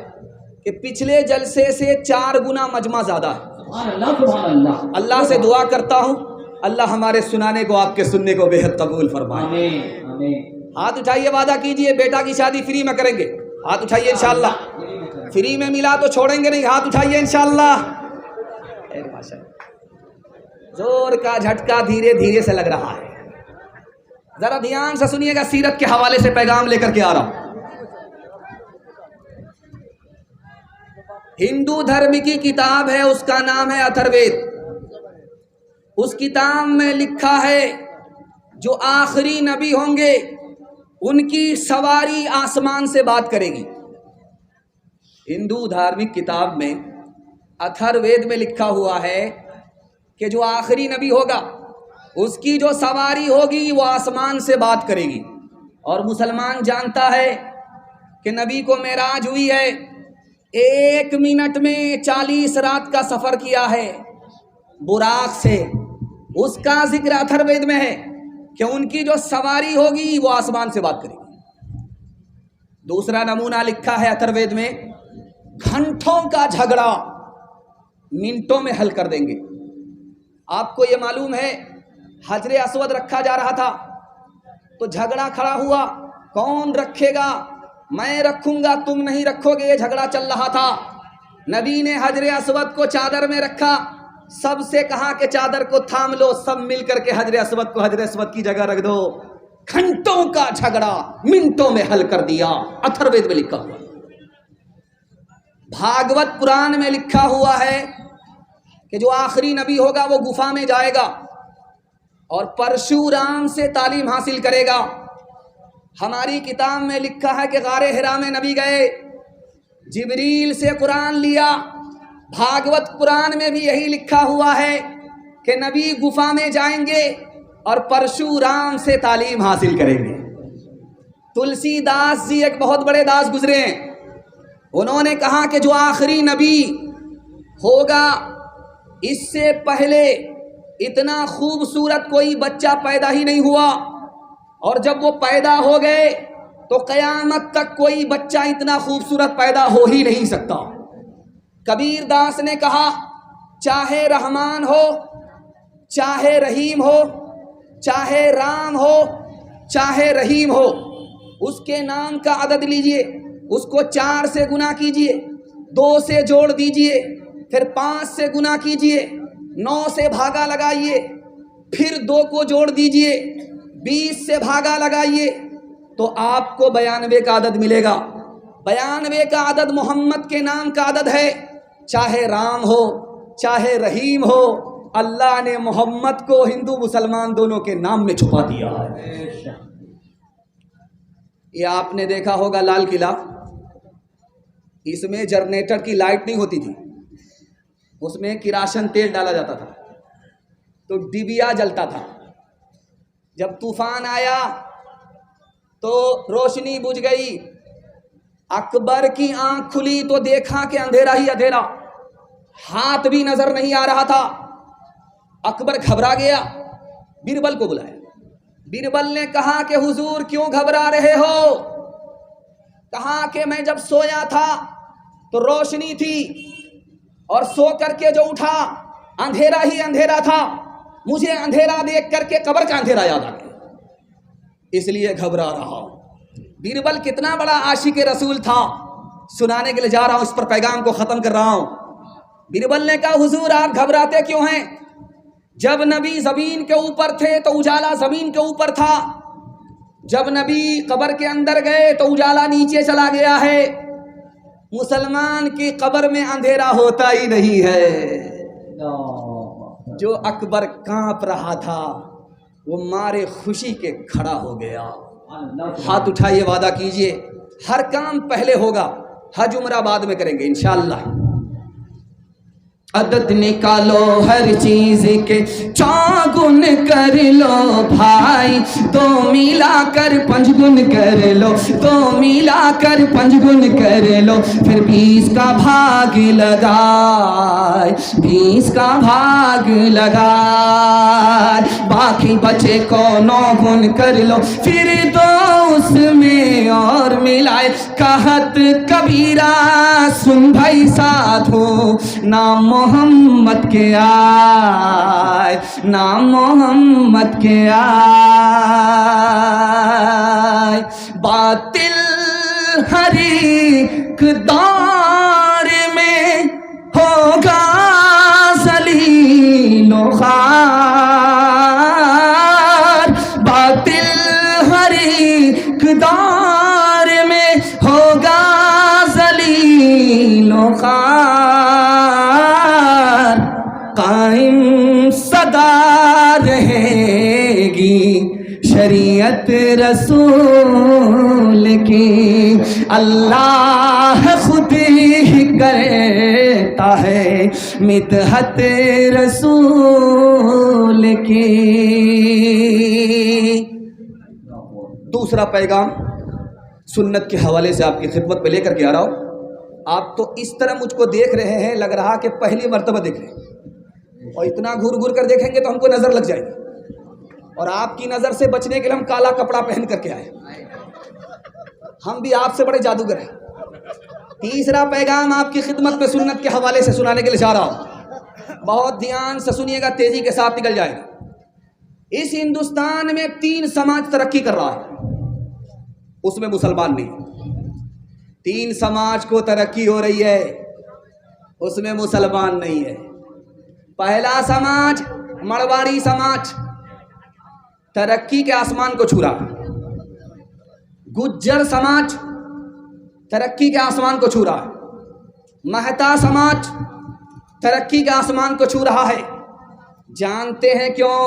کہ پچھلے جلسے سے 4 گنا مجمع زیادہ ہے. اللہ سے دعا کرتا ہوں اللہ ہمارے سنانے کو, آپ کے سننے کو بے حد قبول فرمائے. ہاتھ اٹھائیے, وعدہ کیجئے بیٹا کی شادی فری میں کریں گے. ہاتھ اٹھائیے انشاءاللہ. فری میں ملا تو چھوڑیں گے نہیں, ہاتھ اٹھائیے انشاءاللہ. زور کا جھٹکا دھیرے دھیرے سے لگ رہا ہے. ذرا دھیان سے سنیے گا, سیرت کے حوالے سے پیغام لے کر کے آ رہا ہوں. ہندو دھرم کی کتاب ہے, اس کا نام ہے اتھر وید. اس کتاب میں لکھا ہے جو آخری نبی ہوں گے ان کی سواری آسمان سے بات کرے گی. ہندو دھارمک کتاب میں اتھر وید میں لکھا ہوا ہے کہ جو آخری نبی ہوگا اس کی جو سواری ہوگی وہ آسمان سے بات کرے گی. اور مسلمان جانتا ہے کہ نبی کو معراج ہوئی ہے, 1 منٹ میں 40 رات کا سفر کیا ہے براق سے. اس کا ذکر اتھر وید میں ہے کہ ان کی جو سواری ہوگی وہ آسمان سے بات کرے گی. دوسرا نمونہ لکھا ہے اتھر وید میں, گھنٹوں کا جھگڑا منٹوں میں حل کر دیں گے. آپ کو یہ معلوم ہے حجر اسود رکھا جا رہا تھا تو جھگڑا کھڑا ہوا, کون رکھے گا, میں رکھوں گا تم نہیں رکھو گے, یہ جھگڑا چل رہا تھا. نبی نے حجر اسود کو چادر میں رکھا, سب سے کہا کہ چادر کو تھام لو, سب مل کر کے حجر اسود کو حجر اسود کی جگہ رکھ دو. گھنٹوں کا جھگڑا منٹوں میں حل کر دیا. اتھر وید میں لکھا ہوا. بھاگوت پران میں لکھا ہوا ہے کہ جو آخری نبی ہوگا وہ گفا میں جائے گا اور پرشورام سے تعلیم حاصل کرے گا. ہماری کتاب میں لکھا ہے کہ غار حرا میں نبی گئے, جبریل سے قرآن لیا, بھاگوت پران میں بھی یہی لکھا ہوا ہے کہ نبی گفا میں جائیں گے اور پرشورام سے تعلیم حاصل کریں گے۔ تلسی داس جی ایک بہت بڑے داس گزرے ہیں، انہوں نے کہا کہ جو آخری نبی ہوگا اس سے پہلے اتنا خوبصورت کوئی بچہ پیدا ہی نہیں ہوا، اور جب وہ پیدا ہو گئے تو قیامت تک کوئی بچہ اتنا خوبصورت پیدا ہو ہی نہیں سکتا۔ کبیر داس نے کہا چاہے رحمان ہو، چاہے رحیم ہو، چاہے رام ہو، چاہے رحیم ہو، اس کے نام کا عدد لیجئے، اس کو 4 سے گنا کیجئے، 2 سے جوڑ دیجئے، پھر 5 سے گنا کیجئے، 9 سے بھاگا لگائیے، پھر 2 کو جوڑ دیجئے، 20 سے بھاگا لگائیے، تو آپ کو 92 کا عدد ملے گا۔ 92 کا عدد محمد کے نام کا عدد ہے۔ چاہے رام ہو چاہے رحیم ہو، اللہ نے محمد کو ہندو مسلمان دونوں کے نام میں چھپا دیا ہے۔ یہ آپ نے دیکھا ہوگا لال قلعہ، اس میں جنریٹر کی لائٹ نہیں ہوتی تھی، اس میں کراشن تیل ڈالا جاتا تھا تو ڈبیا جلتا تھا۔ جب طوفان آیا تو روشنی بجھ گئی، اکبر کی آنکھ کھلی تو دیکھا کہ اندھیرا ہی اندھیرا، ہاتھ بھی نظر نہیں آ رہا تھا۔ اکبر گھبرا گیا، بیربل کو بلایا۔ بیربل نے کہا کہ حضور کیوں گھبرا رہے ہو؟ کہا کہ میں جب سویا تھا تو روشنی تھی، اور سو کر کے جو اٹھا اندھیرا ہی اندھیرا تھا، مجھے اندھیرا دیکھ کر کے قبر کا اندھیرا یاد آ گیا، اس لیے گھبرا رہا ہوں۔ بیربل کتنا بڑا عاشق رسول تھا، سنانے کے لیے جا رہا ہوں، اس پر پیغام کو ختم کر رہا ہوں۔ بیربل نے کہا حضور آپ گھبراتے کیوں ہیں؟ جب نبی زمین کے اوپر تھے تو اجالا زمین کے اوپر تھا، جب نبی قبر کے اندر گئے تو اجالا نیچے چلا گیا ہے۔ مسلمان کی قبر میں اندھیرا ہوتا ہی نہیں ہے۔ جو اکبر کانپ رہا تھا وہ مارے خوشی کے کھڑا ہو گیا۔ ہاتھ اٹھائیے، وعدہ کیجئے ہر کام پہلے ہوگا، حج عمرہ بعد میں کریں گے انشاءاللہ۔ عدد نکالو ہر چیز کے 4 گن کر لو بھائی، 2 ملا کر 5 گن کر لو، 2 ملا کر 5 گن کر لو، پھر 20 کا بھاگ لگائے، 20 کا بھاگ لگائے، باقی بچے کو 9 گن کر لو، پھر 2 اس میں اور ملائے۔ کہت کبیرہ سن بھائی ساتھو، نام محمد کے آئے، نام محمد کے آئے، باطل ہر ایک دور میں ہوگا ذلیل و خوار، باطل ہر ایک دور میں ہوگا ذلیل و خوار، قائم سدا رہے گی شریعت رسول کی، اللہ خود ہی کرتا ہے مدحت رسول کی۔ دوسرا پیغام سنت کے حوالے سے آپ کی خدمت میں لے کر کے آ رہا ہوں۔ آپ تو اس طرح مجھ کو دیکھ رہے ہیں، لگ رہا کہ پہلی مرتبہ دیکھ رہے ہیں، اور اتنا گھور گھور کر دیکھیں گے تو ہم کو نظر لگ جائے گی، اور آپ کی نظر سے بچنے کے لیے ہم کالا کپڑا پہن کر کے آئے، ہم بھی آپ سے بڑے جادوگر ہیں۔ تیسرا پیغام آپ کی خدمت میں سنت کے حوالے سے سنانے کے لیے جا رہا ہوں، بہت دھیان سے سنیے گا، تیزی کے ساتھ نکل جائے گا۔ اس ہندوستان میں 3 سماج ترقی کر رہا ہے، اس میں مسلمان نہیں۔ 3 سماج کو ترقی ہو رہی ہے، اس میں مسلمان نہیں ہے۔ پہلا سماج مرواڑی سماج، ترقی کے آسمان کو چھو رہا۔ گجر سماج ترقی کے آسمان کو چھو رہا ہے۔ مہتا سماج ترقی کے آسمان کو چھو رہا ہے۔ جانتے ہیں کیوں؟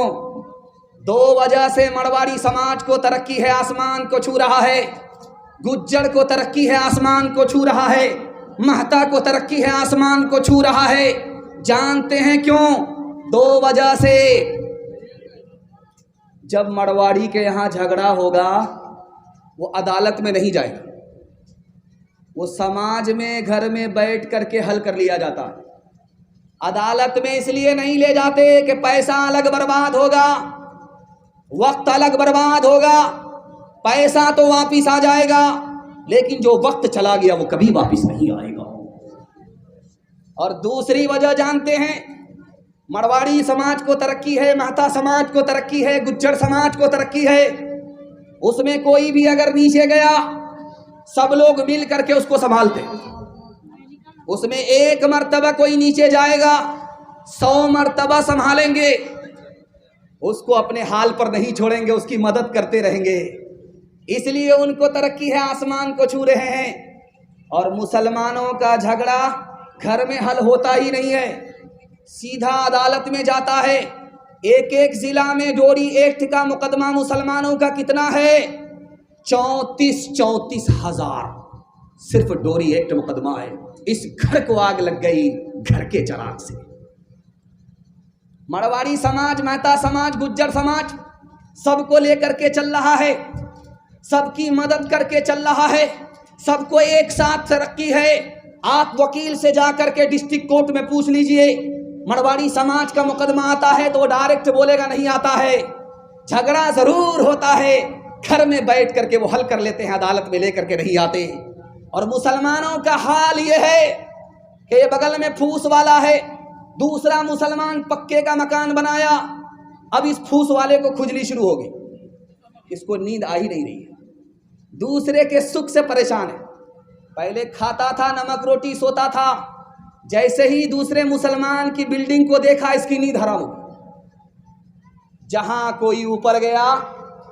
2 وجہ سے مرواڑی سماج کو ترقی ہے، آسمان کو چھو رہا ہے، گجر کو ترقی ہے، آسمان کو چھو رہا ہے۔ مہتا کو ترقی ہے، آسمان کو چھو رہا ہے. جانتے ہیں کیوں؟ 2 وجہ سے. جب مڑواڑی کے یہاں جھگڑا ہوگا وہ عدالت میں نہیں جائے گا، وہ سماج میں گھر میں بیٹھ کر کے حل کر لیا جاتا ہے. عدالت میں اس لیے نہیں لے جاتے کہ پیسہ الگ برباد ہوگا، وقت الگ برباد ہوگا. پیسہ تو واپس آ جائے گا لیکن جو وقت چلا گیا وہ کبھی واپس نہیں آئے گا. اور دوسری وجہ جانتے ہیں؟ مڑواڑی سماج کو ترقی ہے، مہتا سماج کو ترقی ہے، گجر سماج کو ترقی ہے. اس میں کوئی بھی اگر نیچے گیا سب لوگ مل کر کے اس کو سنبھالتے. اس میں 1 مرتبہ کوئی نیچے جائے گا 100 مرتبہ سنبھالیں گے. اس کو اپنے حال پر نہیں چھوڑیں گے، اس کی مدد کرتے رہیں گے. اس لیے ان کو ترقی ہے، آسمان کو چھو رہے ہیں. اور مسلمانوں کا جھگڑا گھر میں حل ہوتا ہی نہیں ہے، سیدھا عدالت میں جاتا ہے. ایک ضلع میں ڈوری ایکٹ کا مقدمہ مسلمانوں کا کتنا ہے؟ 34 ہزار صرف ڈوری ایکٹ مقدمہ ہے. اس گھر کو آگ لگ گئی گھر کے چراغ سے. مڑواڑی سماج، مہتا سماج، گجر سماج سب کو لے کر کے چل رہا ہے، سب کی مدد کر کے چل رہا ہے، سب کو ایک ساتھ ترقی ہے. آپ وکیل سے جا کر کے ڈسٹرکٹ کورٹ میں پوچھ لیجئے، مڑواڑی سماج کا مقدمہ آتا ہے تو وہ ڈائریکٹ بولے گا نہیں آتا ہے. جھگڑا ضرور ہوتا ہے، گھر میں بیٹھ کر کے وہ حل کر لیتے ہیں، عدالت میں لے کر کے نہیں آتے. اور مسلمانوں کا حال یہ ہے کہ یہ بغل میں پھوس والا ہے، دوسرا مسلمان پکے کا مکان بنایا، اب اس پھوس والے کو کھجلی شروع ہوگی، اس کو نیند آ ہی نہیں رہی ہے، دوسرے کے سکھ سے پریشان ہے. پہلے کھاتا تھا نمک روٹی، سوتا تھا، جیسے ہی دوسرے مسلمان کی بلڈنگ کو دیکھا اس کی نیند حرام ہو گئی. جہاں کوئی اوپر گیا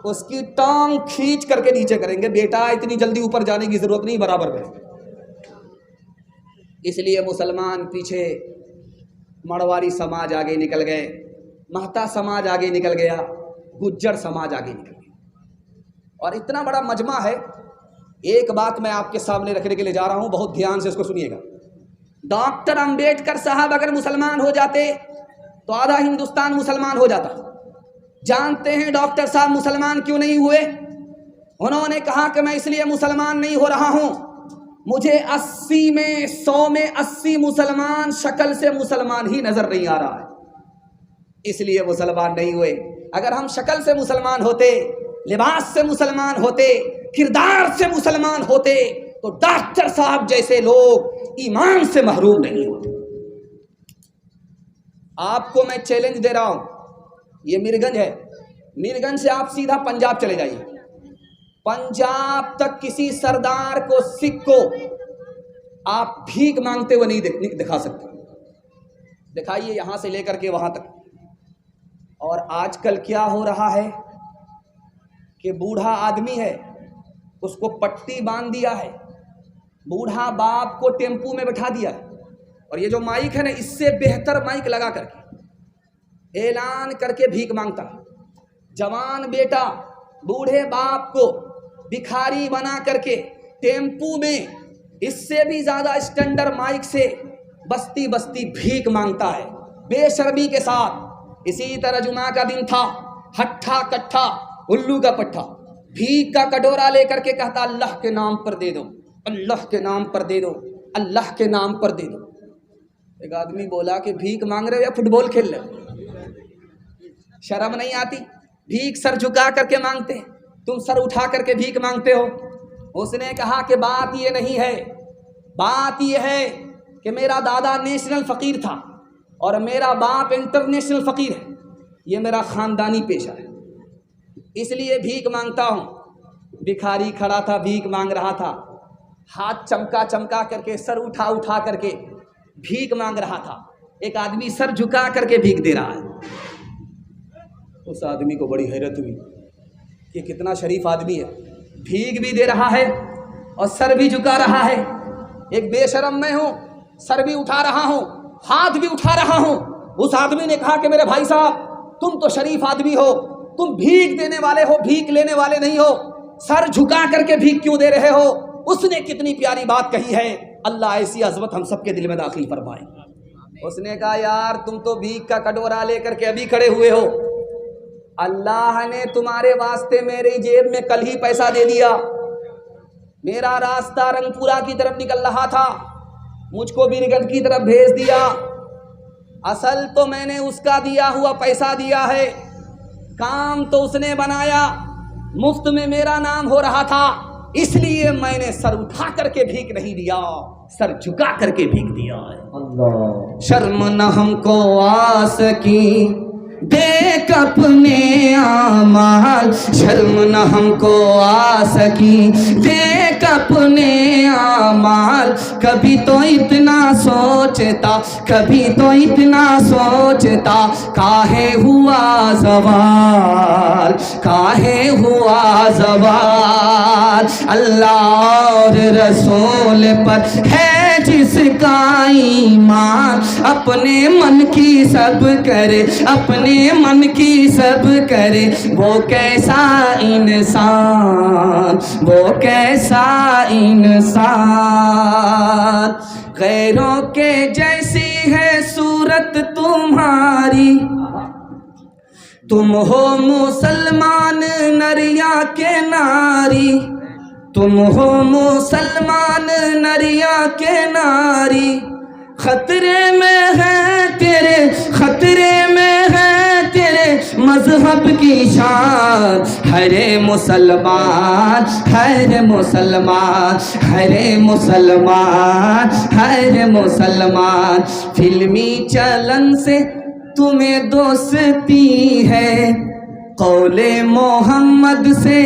اس کی ٹانگ کھینچ کر کے نیچے کریں گے، بیٹا اتنی جلدی اوپر جانے کی ضرورت نہیں، برابر کریں. اس لیے مسلمان پیچھے، مڑواڑی سماج آگے نکل گئے، مہتا سماج آگے نکل گیا، گجر سماج آگے نکل گیا. اور اتنا بڑا مجمع ہے. ایک بات میں آپ کے سامنے رکھنے کے لیے جا رہا ہوں، بہت دھیان سے اس کو سنیے گا. ڈاکٹر امبیڈکر صاحب اگر مسلمان ہو جاتے تو آدھا ہندوستان مسلمان ہو جاتا. جانتے ہیں ڈاکٹر صاحب مسلمان کیوں نہیں ہوئے؟ انہوں نے کہا کہ میں اس لیے مسلمان نہیں ہو رہا ہوں، مجھے 80 میں 100 میں 80 مسلمان شکل سے مسلمان ہی نظر نہیں آ رہا ہے، اس لیے مسلمان نہیں ہوئے. اگر ہم شکل سے مسلمان ہوتے، لباس سے مسلمان ہوتے، کردار سے مسلمان ہوتے تو ڈاکٹر صاحب جیسے لوگ ایمان سے محروم نہیں ہوتے. آپ کو میں چیلنج دے رہا ہوں، یہ میرگنج ہے، میرگنج سے آپ سیدھا پنجاب چلے جائیے، پنجاب تک کسی سردار کو، سکھ کو آپ بھیک مانگتے ہوئے نہیں دکھا سکتے. دکھائیے یہاں سے لے کر کے وہاں تک. اور آج کل کیا ہو رہا ہے کہ بوڑھا آدمی ہے، اس کو پٹی باندھ دیا ہے، بوڑھا باپ کو ٹیمپو میں بٹھا دیا ہے، اور یہ جو مائک ہے نا اس سے بہتر مائک لگا کر کے اعلان کر کے بھیک مانگتا ہے. جوان بیٹا بوڑھے باپ کو بھکاری بنا کر کے ٹیمپو میں اس سے بھی زیادہ اسٹینڈرڈ مائک سے بستی بستی بھیک مانگتا ہے بے شرمی کے ساتھ. اسی طرح جمعہ کا دن تھا، ہٹھا کٹھا الو کا پٹھا بھیک کا کٹورا لے کر کے کہتا اللہ کے نام پر دے دو، اللہ کے نام پر دے دو، اللہ کے نام پر دے دو. ایک آدمی بولا کہ بھیک مانگ رہے ہو یا فٹ بال کھیل رہے؟ شرم نہیں آتی؟ بھیک سر جھکا کر کے مانگتے ہیں، تم سر اٹھا کر کے بھیک مانگتے ہو. اس نے کہا کہ بات یہ نہیں ہے، بات یہ ہے کہ میرا دادا نیشنل فقیر تھا اور میرا باپ انٹرنیشنل فقیر ہے، یہ میرا خاندانی پیشہ ہے، اس لیے بھیک مانگتا ہوں. بھکاری کھڑا تھا، بھیک مانگ رہا تھا، ہاتھ چمکا چمکا کر کے، سر اٹھا اٹھا کر کے بھیک مانگ رہا تھا. ایک آدمی سر جھکا کر کے بھیک دے رہا ہے. اس آدمی کو بڑی حیرت ہوئی کہ کتنا شریف آدمی ہے، بھیک بھی دے رہا ہے اور سر بھی جھکا رہا ہے. ایک بے شرم میں ہوں، سر بھی اٹھا رہا ہوں، ہاتھ بھی اٹھا رہا ہوں. اس آدمی نے کہا کہ میرے بھائی صاحب تم تو شریف آدمی ہو، تم بھیک دینے والے ہو، بھیک لینے والے نہیں ہو، سر جھکا کر کے بھیک کیوں دے رہے ہو؟ اس نے کتنی پیاری بات کہی ہے اللہ ایسی عظمت ہم سب کے دل میں داخل فرمائے۔ اس نے کہا یار تم تو بھیک کا کٹورا لے کر کے ابھی کھڑے ہوئے ہو، اللہ نے تمہارے واسطے میری جیب میں کل ہی پیسہ دے دیا، میرا راستہ رنگ پورا کی طرف نکل رہا تھا، مجھ کو بیرگنج کی طرف بھیج دیا، اصل تو میں نے اس کا دیا ہوا پیسہ دیا ہے، کام تو اس نے بنایا، مفت میں میرا نام ہو رہا تھا، اس لیے میں نے سر اٹھا کر کے بھیک نہیں دیا، سر جھکا کر کے بھیک دیا ہے۔ شرم نہ ہم کو آ سکی دیکھ اپنے اعمال، شرم نہ ہم کو آ سکی دیکھ اپنے اعمال، کبھی تو اتنا سوچتا، کبھی تو اتنا سوچتا، کاہے ہوا زوال، کاہے ہوا زوال، اللہ اور رسول پر ہے جس کا ایمان، اپنے من کی سب کرے، اپنے من کی سب کرے، وہ کیسا انسان، وہ کیسا انسان، غیروں کے جیسی ہے صورت تمہاری، تم ہو مسلمان نر یا کے ناری، تم ہو مسلمان نر یا کے ناری، خطرے میں ہے تیرے، خطرے میں ہے تیرے مذہب کی شان، ہر مسلمان، ہر مسلمان، ہر مسلمان، ہر مسلمان، فلمی چلن سے تمہیں دوستی ہے، قول محمد سے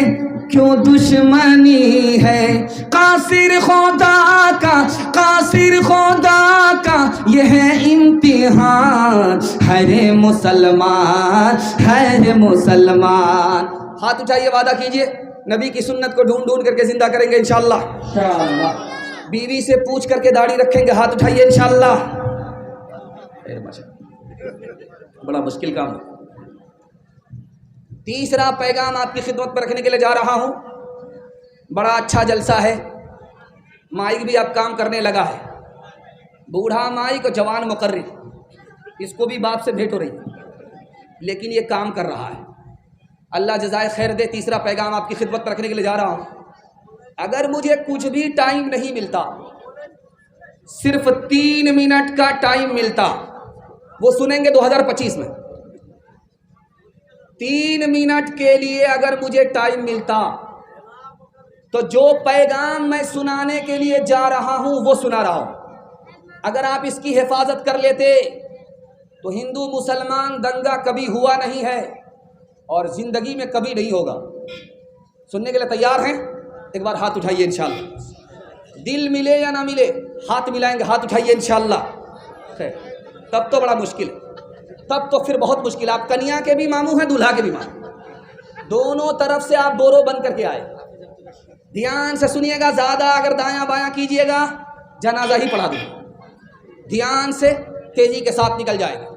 کیوں دشمنی ہے، قاصر خدا کا، قاصر خدا کا یہ ہے امتحان، ہر مسلمان، ہر مسلمان۔ ہاتھ اٹھائیے، وعدہ کیجئے نبی کی سنت کو ڈھونڈ ڈھونڈ کر کے زندہ کریں گے انشاءاللہ، بیوی سے پوچھ کر کے داڑھی رکھیں گے، ہاتھ اٹھائیے انشاءاللہ۔ بڑا مشکل کام ہے۔ تیسرا پیغام آپ کی خدمت پر رکھنے کے لیے جا رہا ہوں، بڑا اچھا جلسہ ہے، مائک بھی اب کام کرنے لگا ہے، بوڑھا مائک اور جوان مقرر، اس کو بھی باپ سے بھیٹ ہو رہی ہے، لیکن یہ کام کر رہا ہے، اللہ جزائے خیر دے۔ تیسرا پیغام آپ کی خدمت پر رکھنے کے لیے جا رہا ہوں، اگر مجھے کچھ بھی ٹائم نہیں ملتا، صرف 3 منٹ کا ٹائم ملتا، وہ سنیں گے 2025 میں، 3 منٹ کے لیے اگر مجھے ٹائم ملتا تو جو پیغام میں سنانے کے لیے جا رہا ہوں وہ سنا رہا ہوں، اگر آپ اس کی حفاظت کر لیتے تو ہندو مسلمان دنگا کبھی ہوا نہیں ہے اور زندگی میں کبھی نہیں ہوگا۔ سننے کے لیے تیار ہیں؟ ایک بار ہاتھ اٹھائیے انشاءاللہ، دل ملے یا نہ ملے ہاتھ ملائیں گے، ہاتھ اٹھائیے انشاءاللہ۔ خیر، تب تو بڑا مشکل ہے، تب تو پھر بہت مشکل، آپ کنیا کے بھی ماموں ہیں، دولہا کے بھی ماموں، دونوں طرف سے آپ دورو بن کر کے آئے۔ دھیان سے سنیے گا، زیادہ اگر دایاں بایاں کیجئے گا جنازہ ہی پڑھا دوں، دھیان سے تیزی کے ساتھ نکل جائے گا۔